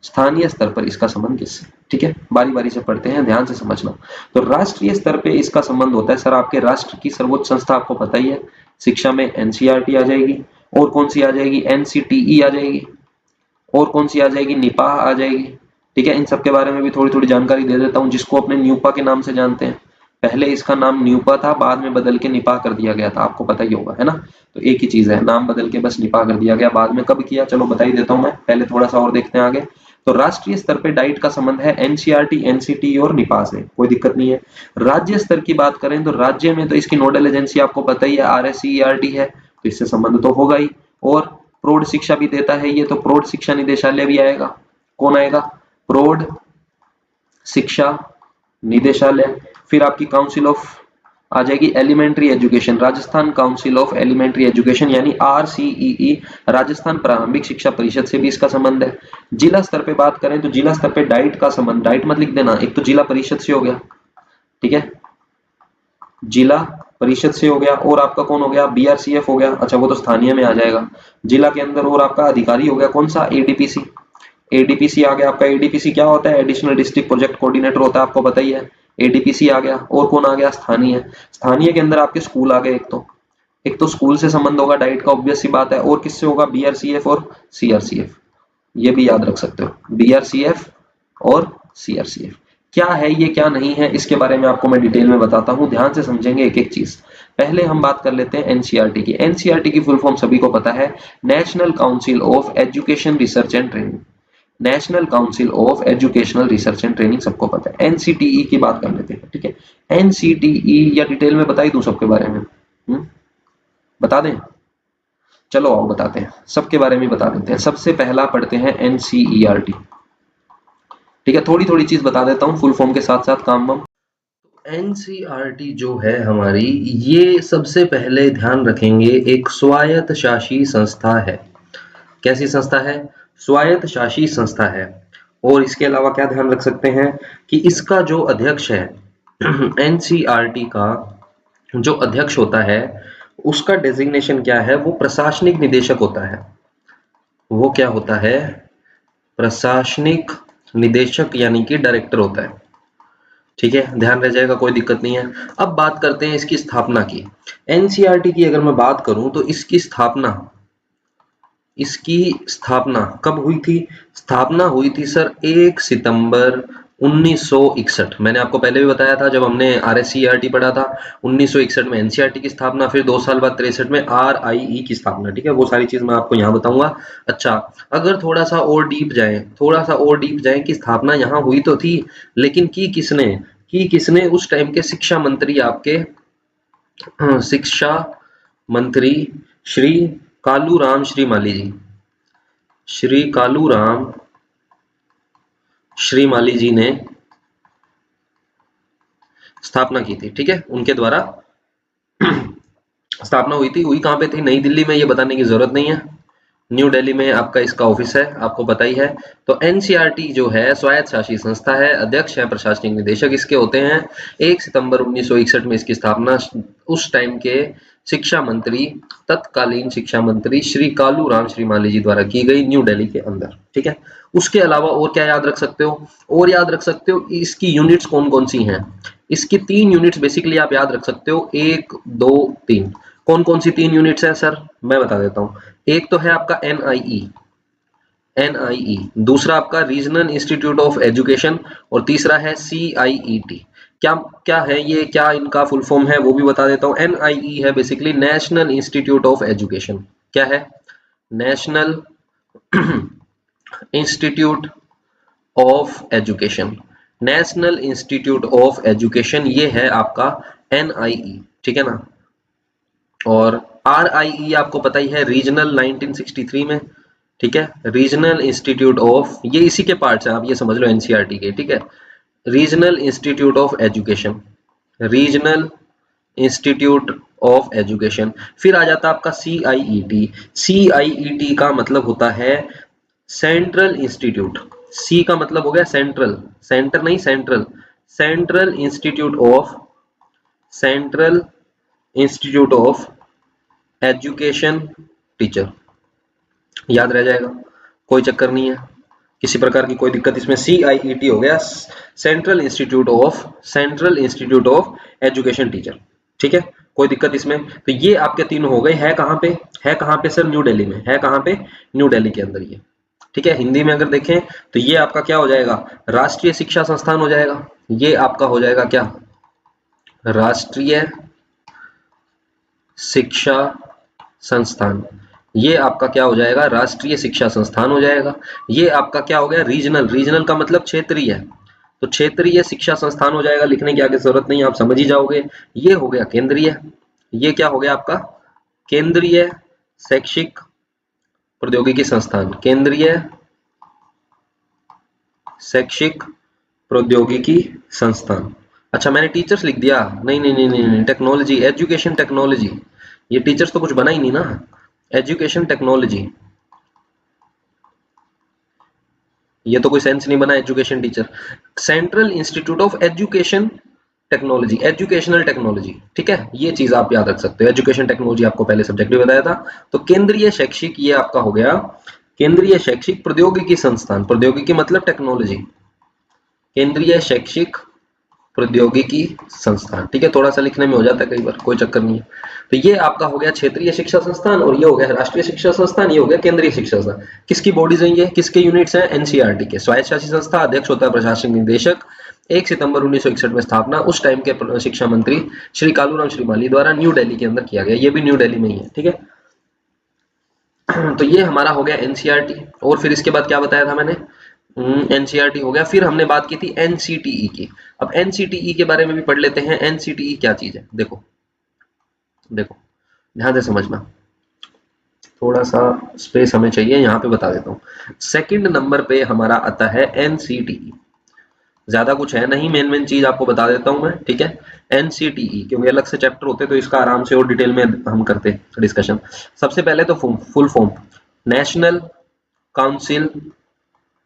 स्थानीय स्तर पर इसका संबंध किससे। ठीक है, बारी बारी से पढ़ते हैं, ध्यान से समझना। तो राष्ट्रीय स्तर पे इसका संबंध होता है सर आपके राष्ट्र की सर्वोच्च संस्था, आपको पता ही है, शिक्षा में एनसीईआरटी आ जाएगी, और कौन सी आ जाएगी, एनसीटीई आ जाएगी, और कौन सी आ जाएगी, निपाह आ जाएगी। ठीक है, इन सब के बारे में भी थोड़ी थोड़ी जानकारी दे देता हूँ, जिसको अपने न्यूपा के नाम से जानते हैं। पहले इसका नाम न्यूपा था, बाद में बदल के निपाह कर दिया गया था, आपको पता ही होगा, है ना। तो एक ही चीज है, नाम बदल के बस निपाह कर दिया गया, बाद में कब किया चलो बता ही देता हूँ मैं, पहले थोड़ा सा और देखते हैं आगे। तो राष्ट्रीय स्तर पे डाइट का संबंध है एनसीईआरटी, एनसीटी और निपाह से, कोई दिक्कत नहीं है। राज्य स्तर की बात करें तो राज्य में तो इसकी नोडल एजेंसी आपको पता ही है, आरएससीईआरटी है, तो इससे संबंध तो होगा ही। और प्रौढ़ शिक्षा भी देता है ये, तो प्रौढ़ शिक्षा निदेशालय भी आएगा। कौन आएगा, प्रौढ़ शिक्षा निदेशालय। फिर आपकी काउंसिल ऑफ आ जाएगी elementary education, Rajasthan council of elementary education यानी आरसीईई, राजस्थान प्रारंभिक शिक्षा परिषद से भी इसका संबंध है। जिला स्तर पे बात करें तो जिला स्तर पे डाइट का संबंध, डाइट मत लिख देना, एक तो जिला परिषद से हो गया, ठीक है, जिला परिषद से हो गया, और आपका कौन हो गया, बीआरसीएफ हो गया, अच्छा वो तो स्थानीय में आ जाएगा। जिला के अंदर और आपका अधिकारी हो गया कौन सा, एडीपीसी, एडीपीसी आ गया आपका। एडीपीसी क्या होता है, एडिशनल डिस्ट्रिक्ट प्रोजेक्ट कोऑर्डिनेटर होता है, आपको पता ही है, एडीपीसी आ गया। और कौन आ गया, स्थानीय, स्थानीय के अंदर आपके स्कूल आ गए, एक तो स्कूल से संबंध होगा डाइट का, ऑब्वियस सी बात है, और किससे होगा, बीआरसीएफ और सीआरसीएफ, ये भी याद रख सकते हो, बीआरसीएफ और सीआरसीएफ। क्या है ये क्या नहीं है, इसके बारे में आपको मैं डिटेल में बताता हूं, ध्यान से समझेंगे एक एक चीज। पहले हम बात कर लेते हैं एनसीईआरटी की। एनसीईआरटी की फुल फॉर्म सभी को पता है, national council of education research and training, national council of educational research and training सबको पता है। एनसीटीई की बात कर लेते हैं, ठीक है, एनसीटीई या डिटेल में बता ही दूं सबके बारे में, बता दें, चलो आओ बताते हैं, सबके बारे में बता देते हैं। सबसे पहला पढ़ते हैं एनसीईआरटी, ठीक है, थोड़ी थोड़ी चीज बता देता हूँ फुल फॉर्म के साथ साथ काम वाम। एनसीईआरटी जो है हमारी, ये सबसे पहले ध्यान रखेंगे एक स्वायत्त शासी संस्था है। कैसी संस्था है, स्वायत्त शासी संस्था है। और इसके अलावा क्या ध्यान रख सकते हैं कि इसका जो अध्यक्ष है एनसीईआरटी का जो अध्यक्ष होता है, उसका डेजिग्नेशन क्या है, वो प्रशासनिक निदेशक होता है। वो क्या होता है, प्रशासनिक निदेशक यानी कि डायरेक्टर होता है। ठीक है, ध्यान रह जाएगा, कोई दिक्कत नहीं है। अब बात करते हैं इसकी स्थापना की। एनसीईआरटी की अगर मैं बात करूं तो इसकी स्थापना कब हुई थी, स्थापना हुई थी सर 1 सितंबर 1961। मैंने आपको पहले भी बताया था जब हमने आरएससीईआरटी पढ़ा था, 1961 में एनसीईआरटी की स्थापना, फिर 2 साल बाद 63 में आरआईई की स्थापना। ठीक है, वो सारी चीज मैं आपको यहाँ बताऊंगा। अच्छा, अगर थोड़ा सा और डीप जाए कि स्थापना यहाँ हुई तो थी, लेकिन की किसने उस टाइम के शिक्षा मंत्री आपके शिक्षा मंत्री श्री कालूराम श्रीमाली जी, श्री कालूराम श्रीमाली जी ने स्थापना की थी। ठीक है, उनके द्वारा स्थापना हुई थी। हुई कहां पे थी, नई दिल्ली में, ये बताने की जरूरत नहीं है, न्यू दिल्ली में आपका इसका ऑफिस है, आपको पता ही है। तो एनसीईआरटी जो है स्वायत्त शासी संस्था है, अध्यक्ष है प्रशासनिक निदेशक इसके होते हैं। 1 सितंबर 1961 में इसकी स्थापना उस टाइम के शिक्षा मंत्री, तत्कालीन शिक्षा मंत्री श्री कालूराम श्रीमाली जी द्वारा की गई, न्यू दिल्ली के अंदर। ठीक है, उसके अलावा और क्या याद रख सकते हो, और याद रख सकते हो इसकी यूनिट्स कौन कौन सी हैं। इसकी 3 यूनिट्स बेसिकली आप याद रख सकते हो, 1 2 3। कौन कौन सी 3 यूनिट्स हैं सर, मैं बता देता हूं। एक तो है आपका एनआईई, दूसरा आपका रीजनल इंस्टीट्यूट ऑफ एजुकेशन, और तीसरा है सीआईईटी। क्या क्या है ये, क्या इनका फुल फॉर्म है वो भी बता देता हूं। एनआईई है basically national institute of education, क्या है, national institute of education, national institute of education, ये है आपका एनआईई। ठीक है ना। और आरआईई आपको पता ही है, रीजनल 1963 में, ठीक है, रीजनल इंस्टीट्यूट ऑफ, ये इसी के पार्ट्स हैं, आप ये समझ लो एनसीईआरटी के, ठीक है, regional institute of education, regional institute of education. फिर आ जाता है आपका CIET। CIET का मतलब होता है सेंट्रल इंस्टीट्यूट। सी का मतलब हो गया सेंट्रल, सेंटर नहीं central, central institute of, central institute of education teacher, याद रह जाएगा, कोई चक्कर नहीं है, किसी प्रकार की कोई दिक्कत इसमें। CIET हो गया central institute of, central institute of education teacher, ठीक है, कोई दिक्कत इसमें। तो ये आपके तीनों हो गए। है कहाँ पे, है कहाँ पे सर, न्यू दिल्ली में, है कहाँ पे, न्यू दिल्ली के अंदर ये, ठीक है। हिंदी में अगर देखें तो ये आपका क्या हो जाएगा, राष्ट्रीय शिक्षा संस्थान हो जाएगा, ये आपका हो जाएगा क्या, राष्ट्रीय शिक्षा संस्थान, ये आपका क्या हो जाएगा, राष्ट्रीय शिक्षा संस्थान हो जाएगा। ये आपका क्या हो गया, रीजनल, रीजनल का मतलब क्षेत्रीय, तो क्षेत्रीय शिक्षा संस्थान हो जाएगा, लिखने की आगे जरूरत नहीं, आप समझ ही जाओगे। ये हो गया केंद्रीय, ये क्या हो गया आपका, केंद्रीय शैक्षिक प्रौद्योगिकी संस्थान, केंद्रीय शैक्षिक प्रौद्योगिकी संस्थान। अच्छा मैंने टीचर्स लिख दिया, नहीं नहीं नहीं नहीं, नहीं। टेक्नोलॉजी, एजुकेशन टेक्नोलॉजी, ये टीचर्स तो कुछ बना ही नहीं ना, एजुकेशन टेक्नोलॉजी, ये तो कोई सेंस नहीं बना, education teacher. Central institute of education technology, educational technology, ठीक है, ये चीज आप याद रख सकते हो। एजुकेशन टेक्नोलॉजी आपको पहले सब्जेक्ट में बताया था। तो केंद्रीय शैक्षिक, ये आपका हो गया केंद्रीय शैक्षिक प्रौद्योगिकी संस्थान, प्रौद्योगिकी मतलब टेक्नोलॉजी, केंद्रीय शैक्षिक प्रौद्योगिकी संस्थान, ठीक है, थोड़ा सा लिखने में हो जाता है कई बार, कोई चक्कर नहीं है। तो ये आपका हो गया क्षेत्रीय शिक्षा संस्थान, और ये हो गया राष्ट्रीय शिक्षा संस्थान, ये हो गया केंद्रीय शिक्षा संस्थान। किसकी बॉडीज हैं ये, किसके यूनिट्स हैं, एनसीईआरटी के। स्वायत्त शासित संस्था, अध्यक्ष होता है प्रशासनिक निदेशक। 1 सितंबर 1961 में स्थापना, उस टाइम के शिक्षा मंत्री श्री कालूराम श्रीमाली द्वारा न्यू दिल्ली के अंदर किया गया, ये भी न्यू दिल्ली में ही है, ठीक है। तो ये हमारा हो गया एनसीईआरटी। और फिर इसके बाद क्या बताया था मैंने, एनसीईआरटी हो गया। फिर हमने बात की थी एनसीटीई की। अब एनसीटीई के बारे में भी पढ़ लेते हैं। एनसीटीई क्या चीज है, देखो देखो ध्यान से समझना, थोड़ा सा स्पेस हमें चाहिए, यहाँ पे बता देता हूँ। सेकंड नंबर पे हमारा आता है एनसीटीई, ज्यादा कुछ है नहीं, मेन मेन चीज आपको बता देता हूँ मैं, ठीक है। एनसीटीई क्योंकि अलग से चैप्टर होते तो इसका आराम से और डिटेल में हम करते डिस्कशन। सबसे पहले तो full form, national council,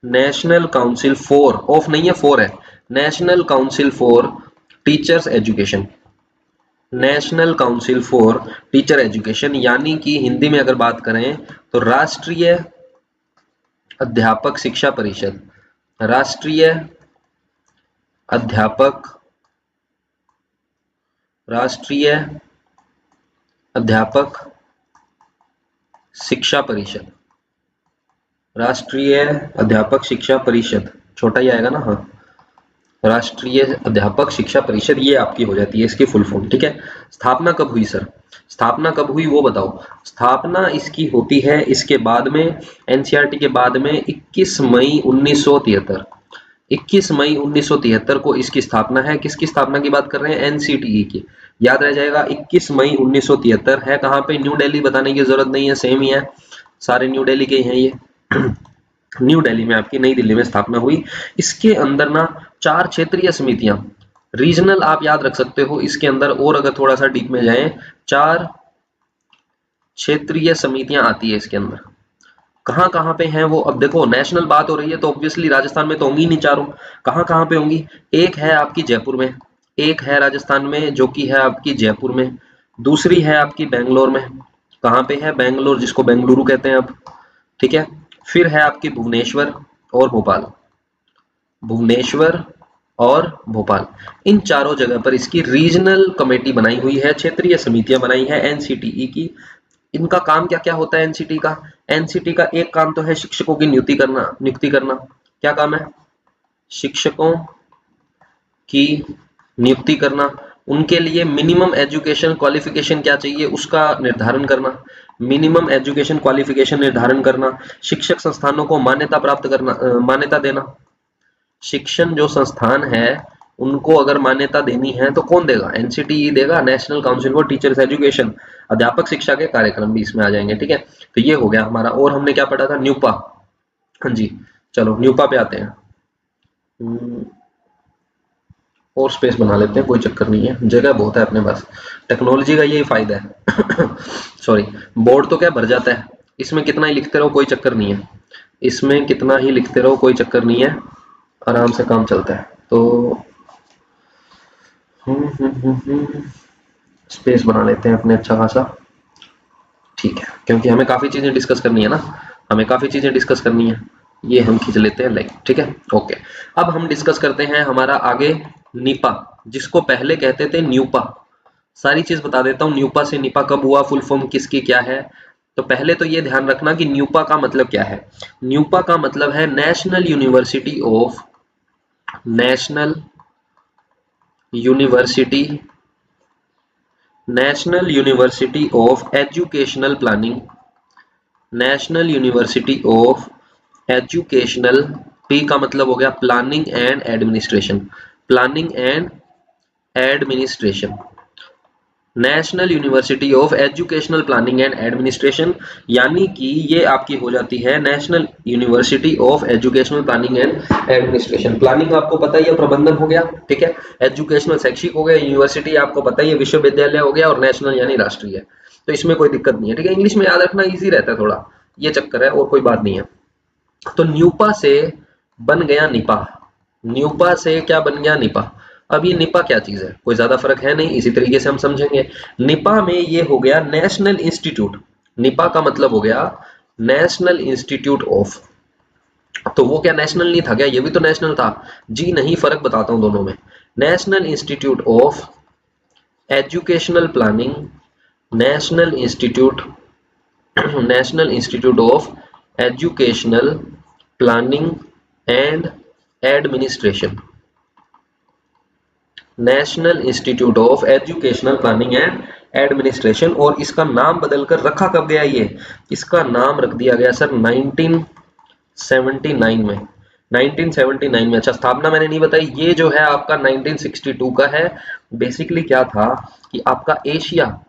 national council for, of नहीं है, फॉर है, national council for teachers education, national council for teacher education, यानी कि हिंदी में अगर बात करें तो राष्ट्रीय अध्यापक शिक्षा परिषद, राष्ट्रीय अध्यापक, राष्ट्रीय अध्यापक शिक्षा परिषद, राष्ट्रीय अध्यापक शिक्षा परिषद, छोटा ही आएगा ना, हाँ, राष्ट्रीय अध्यापक शिक्षा परिषद, ये आपकी हो जाती है इसकी फुल फॉर्म, ठीक है। स्थापना कब हुई सर, स्थापना कब हुई वो बताओ। स्थापना इसकी होती है इसके बाद में, एनसीईआरटी के बाद में 21 मई 1973, 21 मई 1973 को इसकी स्थापना है। किसकी स्थापना की बात कर रहे हैं, एनसीटीई की, याद रह जाएगा 21 मई 1973। है कहाँ पे, न्यू दिल्ली, बताने की जरूरत नहीं है, सेम ही है, सारे न्यू दिल्ली के हैं ये। न्यू दिल्ली में आपकी, नई दिल्ली में स्थापना हुई। इसके अंदर ना 4 क्षेत्रीय समितियां, रीजनल आप याद रख सकते हो इसके अंदर, और अगर थोड़ा सा डीप में जाएं, 4 क्षेत्रीय समितियां आती है इसके अंदर। कहाँ कहाँ पे हैं वो, अब देखो नेशनल बात हो रही है तो ऑब्वियसली राजस्थान में तो होंगी नहीं चारों, कहाँ कहाँ पे होंगी, एक है आपकी जयपुर में, एक है राजस्थान में जो कि है आपकी जयपुर में, दूसरी है आपकी बेंगलोर में, कहाँ पे है, बेंगलोर, जिसको बेंगलुरु कहते हैं अब, ठीक है। फिर है आपकी भुवनेश्वर और भोपाल, भुवनेश्वर और भोपाल, इन चारों जगह पर इसकी रीजनल कमेटी बनाई हुई है, क्षेत्रीय समितियां बनाई है एनसीटीई की। इनका काम क्या क्या होता है एनसीटी का, एनसीटी का एक काम तो है शिक्षकों की नियुक्ति करना। क्या काम है, शिक्षकों की नियुक्ति करना, उनके लिए मिनिमम एजुकेशन क्वालिफिकेशन क्या चाहिए उसका निर्धारण करना, मिनिमम एजुकेशन क्वालिफिकेशन निर्धारण करना, शिक्षक संस्थानों को मान्यता प्राप्त करना, मान्यता देना। शिक्षण जो संस्थान है उनको अगर मान्यता देनी है तो कौन देगा? एनसीटीई देगा, national council for teachers education. अध्यापक शिक्षा के कार्यक्रम भी इसमें आ जाएंगे, ठीक है। तो ये हो गया हमारा। और हमने क्या पढ़ा था? न्यूपा। हाँ जी, चलो न्यूपा पे आते हैं। और स्पेस बना लेते हैं, कोई चक्कर नहीं है, जगह बहुत है अपने पास। टेक्नोलॉजी का यही फायदा है। सॉरी, बोर्ड तो क्या भर जाता है, इसमें कितना ही लिखते रहो कोई चक्कर नहीं है, इसमें कितना ही लिखते रहो कोई चक्कर नहीं है, आराम से काम चलता है। तो स्पेस बना लेते हैं अपने अच्छा खासा, ठीक है, क्योंकि हमें काफी चीजें डिस्कस करनी है ना, हमें काफी चीजें डिस्कस करनी है। ये हम खींच लेते हैं लाइक, ठीक है, ओके। अब हम डिस्कस करते हैं हमारा आगे निपा, जिसको पहले कहते थे न्यूपा। सारी चीज बता देता हूँ, न्यूपा से निपा कब हुआ, फुल फॉर्म किसकी क्या है। तो पहले तो ये ध्यान रखना कि न्यूपा का मतलब क्या है। न्यूपा का मतलब है national university of, national university, national university of educational planning, national university of educational. P का मतलब हो गया planning and administration, planning and administration, national university of educational planning and administration. यानी कि ये आपकी हो जाती है national university of educational planning and administration. Planning आपको पता ही है, प्रबंधन हो गया, ठीक है। एजुकेशनल शैक्षिक हो गया, यूनिवर्सिटी आपको पता ही है विश्वविद्यालय हो गया, और नेशनल यानी राष्ट्रीय। तो इसमें कोई दिक्कत नहीं है, ठीक है। इंग्लिश में याद रखना इजी रहता है थोड़ा, ये चक्कर है, और कोई बात नहीं है। तो न्यूपा से बन गया निपा, न्यूपा से क्या बन गया? निपा। अब ये निपा क्या चीज है, कोई ज्यादा फर्क है नहीं, इसी तरीके से हम समझेंगे। निपा में ये हो गया नेशनल इंस्टीट्यूट, निपा का मतलब हो गया नेशनल इंस्टीट्यूट ऑफ। तो वो क्या नेशनल नहीं था क्या? ये भी तो नेशनल था। जी नहीं, फर्क बताता हूं दोनों में। National institute of educational planning, national institute, national institute of educational planning and administration, national institute of educational planning and administration. और इसका नाम बदलकर रखा कब गया? ये इसका नाम रख दिया गया सर 1979 में, 1979 में। अच्छा, स्थापना मैंने नहीं बताई, ये जो है आपका 1962 का है। बेसिकली क्या था कि आपका एशिया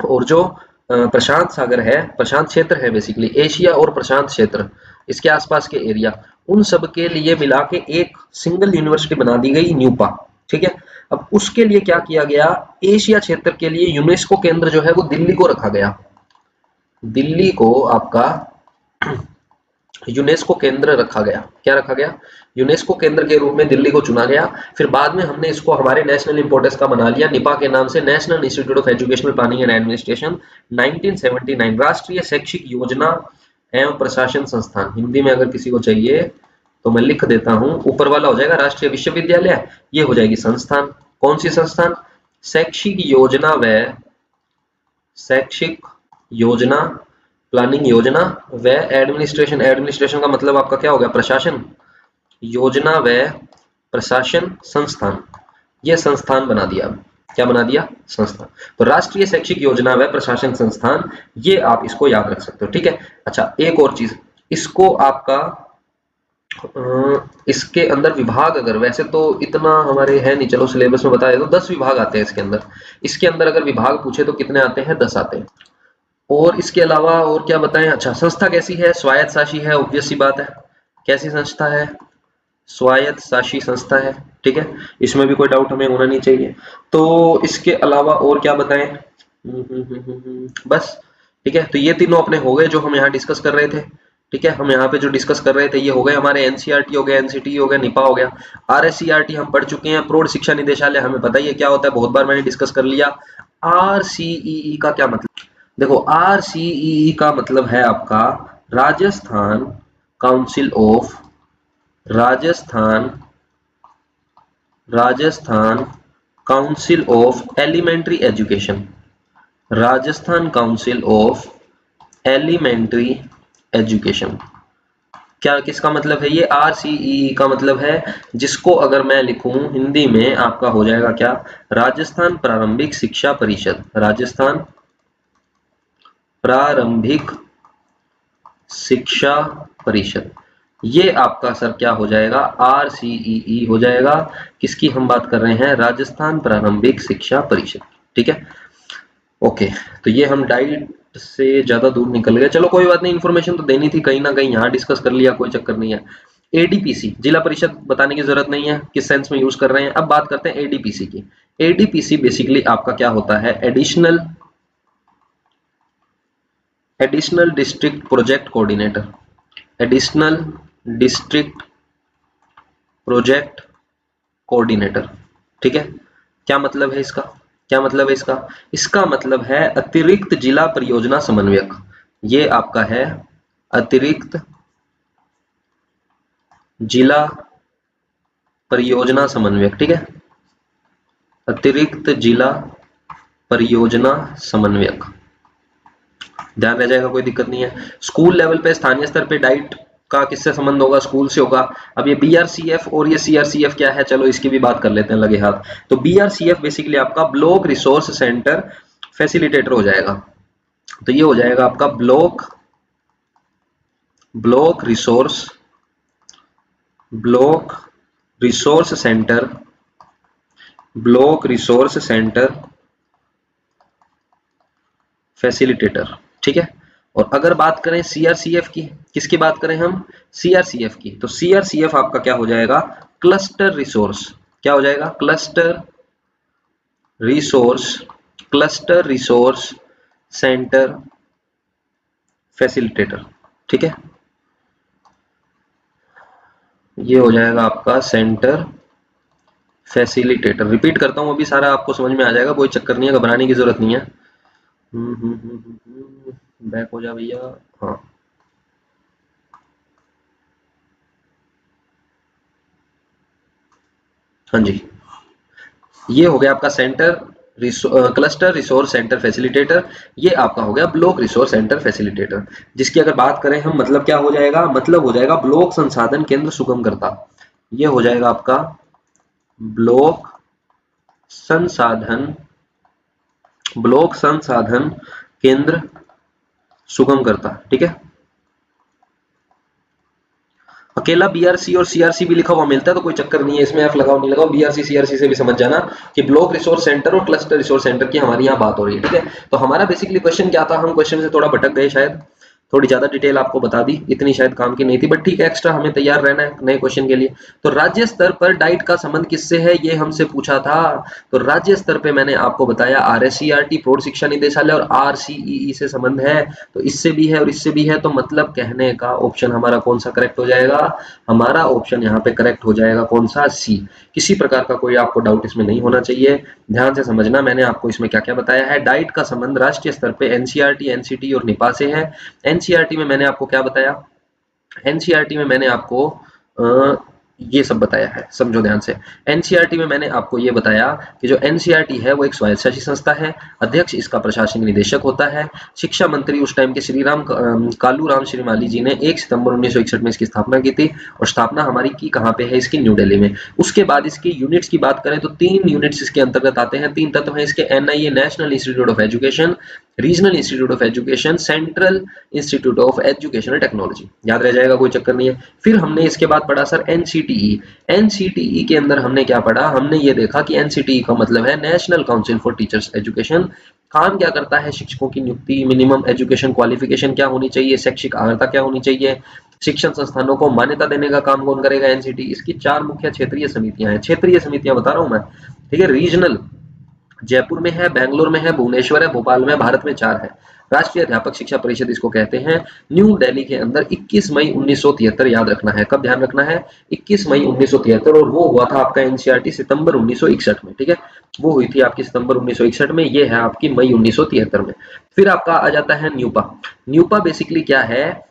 और जो प्रशांत सागर है, प्रशांत क्षेत्र है, बेसिकली एशिया और प्रशांत क्षेत्र, इसके आसपास के एरिया, उन सब के लिए मिला के एक सिंगल यूनिवर्सिटी बना दी गई, न्यूपा, ठीक है। अब उसके लिए क्या किया गया? एशिया क्षेत्र के लिए यूनेस्को केंद्र जो है वो दिल्ली को रखा गया, दिल्ली को आपका यूनेस्को केंद्र रखा गया। क्या रखा गया? यूनेस्को केंद्र के रूप में दिल्ली को चुना गया। फिर बाद में हमने इसको हमारे नेशनल इंपोर्टेंस का बना लिया, निपा के नाम से, national institute of educational planning and administration, 1979, राष्ट्रीय शैक्षिक योजना एवं प्रशासन संस्थान। हिंदी में अगर किसी को चाहिए तो मैं लिख देता हूं, ऊपर वाला हो जाएगा राष्ट्रीय विश्वविद्यालय, ये हो जाएगी संस्थान। कौन सी संस्थान? शैक्षिक योजना व, शैक्षिक योजना, प्लानिंग योजना व एडमिनिस्ट्रेशन, एडमिनिस्ट्रेशन का मतलब आपका क्या हो गया? प्रशासन, योजना व प्रशासन संस्थान, ये संस्थान बना दिया। क्या बना दिया? संस्थान। तो राष्ट्रीय शैक्षिक योजना व प्रशासन संस्थान, ये आप इसको याद रख सकते हो, ठीक है। अच्छा, एक और चीज, इसको आपका इसके अंदर विभाग, अगर वैसे तो इतना हमारे है नहीं, चलो सिलेबस में बताया तो 10 विभाग आते हैं इसके अंदर। इसके अंदर अगर विभाग पूछे तो कितने आते हैं? 10 आते हैं। और इसके अलावा और क्या बताएं? अच्छा, संस्था कैसी है? स्वायत्त शासी है, ऑब्वियस सी बात है। कैसी संस्था है? स्वायत्त शासी संस्था है, ठीक है, इसमें भी कोई डाउट हमें होना नहीं चाहिए। तो इसके अलावा और क्या बताएं? बस, ठीक है। तो ये तीनों अपने हो गए जो हम यहाँ डिस्कस कर रहे थे, ठीक है। हम यहाँ पे जो डिस्कस कर रहे थे ये हो गए हमारे, एनसीईआरटी हो गया, एनसीटी हो गया, निपा हो गया। आरएससीईआरटी हम पढ़ चुके हैं, प्रौढ़ शिक्षा निदेशालय हमें पता ही है क्या होता है, बहुत बार मैंने डिस्कस कर लिया। आरसीईई का क्या मतलब? देखो, आरसीईई का मतलब है आपका Rajasthan council of, Rajasthan, Rajasthan council of elementary education, Rajasthan council of elementary education. क्या किसका मतलब है ये? आरसीईई का मतलब है, जिसको अगर मैं लिखूं हिंदी में आपका हो जाएगा क्या? राजस्थान प्रारंभिक शिक्षा परिषद, राजस्थान प्रारंभिक शिक्षा परिषद, ये आपका सर क्या हो जाएगा, RCEE हो जाएगा। किसकी हम बात कर रहे हैं, राजस्थान प्रारंभिक शिक्षा परिषद। ठीक है, ओके। तो ये हम डाइट से ज्यादा दूर निकल गए, चलो कोई बात नहीं, इन्फॉर्मेशन तो देनी थी कहीं ना कहीं, यहाँ डिस्कस कर लिया, कोई चक्कर नहीं है। एडीपीसी जिला परिषद बताने की जरूरत नहीं है किस सेंस में यूज कर रहे हैं। अब बात करते हैं एडीपीसी की। एडीपीसी बेसिकली आपका क्या होता है, additional district project coordinator. Additional district project coordinator. ठीक है, क्या मतलब है इसका, क्या मतलब है इसका, इसका मतलब है अतिरिक्त जिला परियोजना समन्वयक। ये आपका है अतिरिक्त जिला परियोजना समन्वयक। ठीक है, अतिरिक्त जिला परियोजना समन्वयक, ध्यान रह जाएगा, कोई दिक्कत नहीं है। स्कूल लेवल पे, स्थानीय स्तर पे डाइट का किससे संबंध होगा, स्कूल से होगा। अब ये बीआरसीएफ और ये सीआरसीएफ क्या है, चलो इसकी भी बात कर लेते हैं लगे हाथ। तो बीआरसीएफ बेसिकली आपका ब्लॉक रिसोर्स सेंटर फैसिलिटेटर हो जाएगा। तो ये हो जाएगा आपका block resource centre, block resource centre facilitator. ठीक है, और अगर बात करें सीआरसीएफ की, किसकी बात करें हम, सीआरसीएफ की, तो सीआरसीएफ आपका क्या हो जाएगा, क्लस्टर रिसोर्स, क्या हो जाएगा, क्लस्टर रिसोर्स सेंटर फैसिलिटेटर। ठीक है, ये हो जाएगा आपका सेंटर फैसिलिटेटर। रिपीट करता हूं, अभी सारा आपको समझ में आ जाएगा, कोई चक्कर नहीं है, घबराने की जरूरत नहीं है। बैक हो जा भैया। हाँ, हाँ जी, ये हो गया आपका क्लस्टर रिसोर्स सेंटर फैसिलिटेटर। ये आपका हो गया ब्लॉक रिसोर्स सेंटर फैसिलिटेटर, जिसकी अगर बात करें हम, मतलब क्या हो जाएगा, मतलब हो जाएगा ब्लॉक संसाधन केंद्र सुगम करता। ये हो जाएगा आपका ब्लॉक संसाधन केंद्र सुगम करता। ठीक है, अकेला बीआरसी और सीआरसी भी लिखा हुआ मिलता है तो कोई चक्कर नहीं है, इसमें एफ लगाओ नहीं लगाओ, बीआरसी सीआरसी से भी समझ जाना कि ब्लॉक रिसोर्स सेंटर और क्लस्टर रिसोर्स सेंटर की हमारी यहाँ बात हो रही है। ठीक है, तो हमारा बेसिकली क्वेश्चन क्या था, हम क्वेश्चन से थोड़ा भटक गए शायद, थोड़ी ज्यादा डिटेल आपको बता दी, इतनी शायद काम की नहीं थी, बट ठीक है, एक्स्ट्रा हमें तैयार रहना है नए क्वेश्चन के लिए। तो राज्य स्तर पर डाइट का संबंध किससे है, ये हमसे पूछा था। तो राज्य स्तर पे मैंने आपको बताया आरएससीईआरटी प्रौढ़ शिक्षा निदेशालय और आरसीईई से संबंध है। तो इससे भी है और इससे भी है, तो मतलब कहने का ऑप्शन हमारा कौन सा करेक्ट हो जाएगा, हमारा ऑप्शन यहाँ पे करेक्ट हो जाएगा कौन सा, सी। किसी प्रकार का कोई आपको डाउट इसमें नहीं होना चाहिए, ध्यान से समझना मैंने आपको इसमें क्या क्या बताया है। डाइट का संबंध राष्ट्रीय स्तर पे एनसीईआरटी, एनसीटी और निपा से है। एनसीईआरटी में मैंने आपको क्या बताया, एनसीईआरटी में मैंने आपको ये सब बताया है, समझो ध्यान से। एनसीईआरटी में मैंने आपको ये बताया कि जो एनसीईआरटी है वो एक स्वायत्तशासी संस्था है, अध्यक्ष इसका प्रशासनिक निदेशक होता है। शिक्षा मंत्री उस टाइम के कालूराम श्रीमाली जी ने 1 सितंबर 1961 में इसकी स्थापना की थी, और स्थापना हमारी की कहाँ पे है, इसकी न्यू दिल्ली में। उसके बाद इसकी यूनिट्स की बात करें तो 3 यूनिट्स इसके अंतर्गत आते हैं, 3 तत्व हैं इसके, NIA national institute of education, regional institute of education, central institute of educational technology, याद रह जाएगा, कोई चक्कर नहीं है। फिर हमने इसके बाद पढ़ा सर एनसीटीई। एनसीटीई के अंदर हमने क्या पढ़ा, हमने ये देखा कि एनसीटीई का मतलब है national council for teachers education. काम क्या करता है, शिक्षकों की नियुक्ति, मिनिमम एजुकेशन क्वालिफिकेशन क्या होनी चाहिए, शैक्षिक अर्हता क्या होनी चाहिए, शिक्षण संस्थानों को मान्यता देने का काम कौन करेगा, एनसीटी। इसकी 4 मुख्य क्षेत्रीय समितियां हैं, क्षेत्रीय समितियां बता रहा हूं मैं। ठीक है, रीजनल जयपुर में है, बेंगलोर में है, भुवनेश्वर है, भोपाल में, भारत में 4 है। राष्ट्रीय अध्यापक शिक्षा परिषद इसको कहते हैं। न्यू दिल्ली के अंदर 21 मई 1973, याद रखना है, कब ध्यान रखना है, 21 मई 1973, और वो हुआ था आपका एनसीईआरटी सितंबर 1961 में। ठीक है, वो हुई थी आपकी सितंबर 1961 में, ये है आपकी मई 1973 में। फिर आपका आ जाता है न्यूपा। न्यूपा बेसिकली क्या है,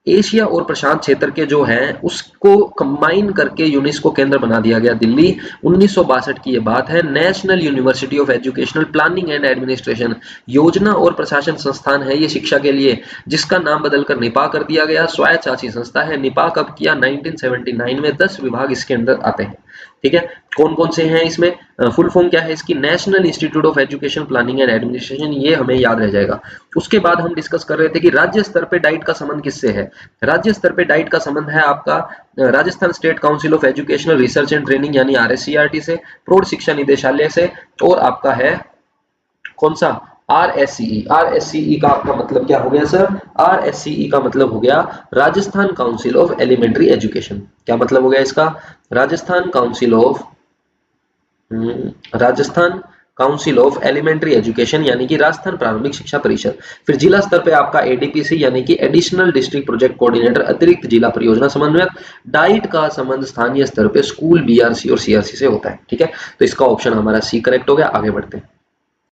एशिया और प्रशांत क्षेत्र के जो हैं उसको कंबाइन करके यूनेस्को केंद्र बना दिया गया दिल्ली। 1962 की ये बात है। National university of educational planning and administration, योजना और प्रशासन संस्थान है ये शिक्षा के लिए, जिसका नाम बदलकर निपा कर दिया गया। स्वायत्तशासी संस्था है। निपा कब किया, 1979 में। 10 विभाग इसके अंदर आते हैं। ठीक है। कौन कौन से हैं इसमें, फुल फॉर्म क्या है इसकी, national institute of education planning and administration, ये हमें याद रह जाएगा। उसके बाद हम डिस्कस कर रहे थे कि राज्य स्तर पे डाइट का संबंध किससे है। राज्य स्तर पे डाइट का संबंध है आपका Rajasthan state council of educational research and training यानी RSCRT से, प्रौढ़ शिक्षा निदेशालय से, और आपका है कौन सा, RSCE। RSCE का आपका मतलब क्या हो गया सर, RSCE का मतलब हो गया Rajasthan council of elementary education. क्या मतलब हो गया इसका, Rajasthan council of Rajasthan council of elementary education यानी कि राजस्थान प्रारंभिक शिक्षा परिषद। फिर जिला स्तर पे आपका ADPC यानी कि एडिशनल डिस्ट्रिक्ट प्रोजेक्ट कोऑर्डिनेटर, अतिरिक्त जिला परियोजना समन्वयक। डाइट का संबंध स्थानीय स्तर पे स्कूल, BRC और CRC से होता है, ठीक है। तो इसका ऑप्शन हमारा C करेक्ट हो गया। आगे बढ़ते हैं,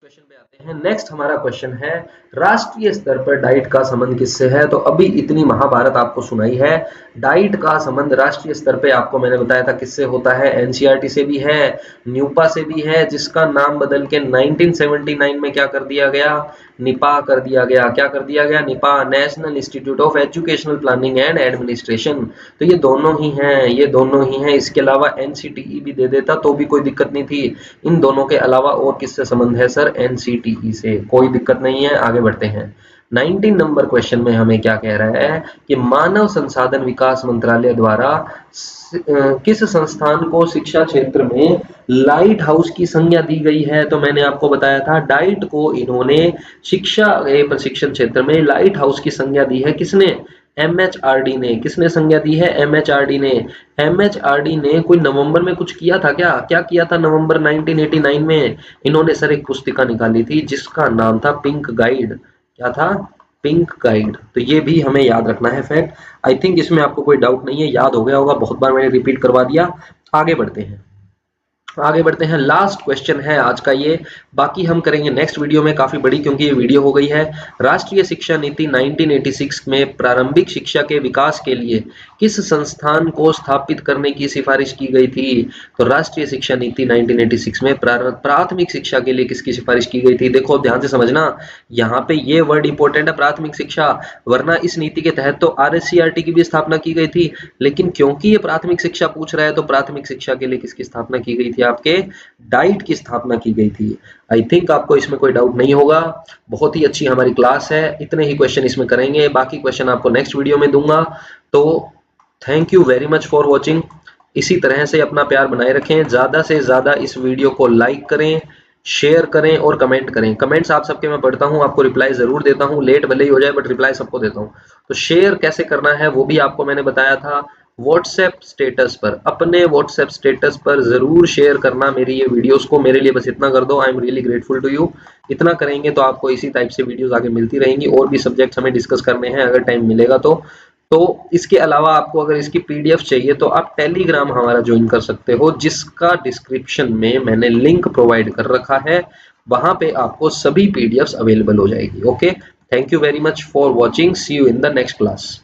क्वेश्चन पे आते हैं। नेक्स्ट हमारा क्वेश्चन है राष्ट्रीय स्तर पर डाइट का संबंध किससे है। तो अभी इतनी महाभारत आपको सुनाई है, डाइट का संबंध राष्ट्रीय स्तर पे आपको मैंने बताया था किससे होता है, NCERT से भी है, न्यूपा से भी है, जिसका नाम बदल के 1979 में क्या कर दिया गया, निपा कर दिया गया। क्या कर दिया गया, Nipah, national institute of educational planning and administration. तो ये दोनों ही हैं, ये दोनों ही हैं। इसके अलावा NCTE भी दे देता तो भी कोई दिक्कत नहीं थी। इन दोनों के अलावा और किससे संबंध है सर, NCTE से, कोई दिक्कत नहीं है। आगे बढ़ते हैं, 19 नंबर क्वेश्चन में हमें क्या कह रहा है कि मानव संसाधन विकास मंत्रालय द्वारा किस संस्थान को शिक्षा क्षेत्र में लाइट हाउस की संज्ञा दी गई है। तो मैंने आपको बताया था डाइट को इन्होंने शिक्षा प्रशिक्षण क्षेत्र में लाइट हाउस की संज्ञा दी है। किसने, MHRD ने। किसने संज्ञा दी है, MHRD ने। MHRD ने कोई नवंबर में कुछ किया था क्या, क्या किया था नवंबर 1989 में, इन्होंने सर एक पुस्तिका निकाली थी जिसका नाम था पिंक गाइड। क्या था, पिंक गाइड। तो ये भी हमें याद रखना है फैक्ट। आई थिंक इसमें आपको कोई डाउट नहीं है, याद हो गया होगा, बहुत बार मैंने रिपीट करवा दिया। आगे बढ़ते हैं, आगे बढ़ते हैं। लास्ट क्वेश्चन है आज का ये, बाकी हम करेंगे नेक्स्ट वीडियो में, काफी बड़ी क्योंकि ये वीडियो हो गई है। राष्ट्रीय शिक्षा नीति 1986 में प्रारंभिक शिक्षा के विकास के लिए किस संस्थान को स्थापित करने की सिफारिश की गई थी। तो राष्ट्रीय शिक्षा नीति 1986 में प्राथमिक शिक्षा के लिए किसकी सिफारिश की गई थी। देखो ध्यान से समझना, यहाँ पे ये वर्ड इंपॉर्टेंट है, प्राथमिक शिक्षा, वरना इस नीति के तहत तो RSCRT की भी स्थापना की गई थी, लेकिन क्योंकि ये प्राथमिक शिक्षा पूछ रहा है तो प्राथमिक शिक्षा के लिए किसकी स्थापना की गई थी, आपके डाइट की स्थापना की गई थी। आई थिंक आपको इसमें कोई डाउट नहीं होगा। बहुत ही अच्छी हमारी क्लास है, इतने ही क्वेश्चन इसमें करेंगे, बाकी क्वेश्चन आपको नेक्स्ट वीडियो में दूंगा। तो thank you very much for watching. इसी तरह से अपना प्यार बनाए रखें, ज्यादा से ज्यादा इस वीडियो को लाइक करें, शेयर करें और कमेंट करें। कमेंट्स आप सबके मैं पढ़ता हूं, आपको रिप्लाई जरूर देता हूं, लेट भले ही हो जाए बट रिप्लाई सबको देता हूं। तो शेयर कैसे करना है वो भी आपको मैंने बताया था, व्हाट्सएप स्टेटस पर, अपने व्हाट्सएप स्टेटस पर जरूर शेयर करना मेरी ये वीडियोस को। मेरे लिए बस इतना कर दो, I am really grateful to you. इतना करेंगे तो आपको इसी टाइप से वीडियोस आगे मिलती रहेंगी, और भी सब्जेक्ट्स हमें डिस्कस करने हैं अगर टाइम मिलेगा तो इसके अलावा आपको अगर इसकी PDF चाहिए तो आप टेलीग्राम हमारा ज्वाइन कर सकते हो, जिसका डिस्क्रिप्शन में मैंने लिंक प्रोवाइड कर रखा है, वहां पे आपको सभी PDFs अवेलेबल हो जाएगी। Okay, thank you very much for watching, see you in the next class.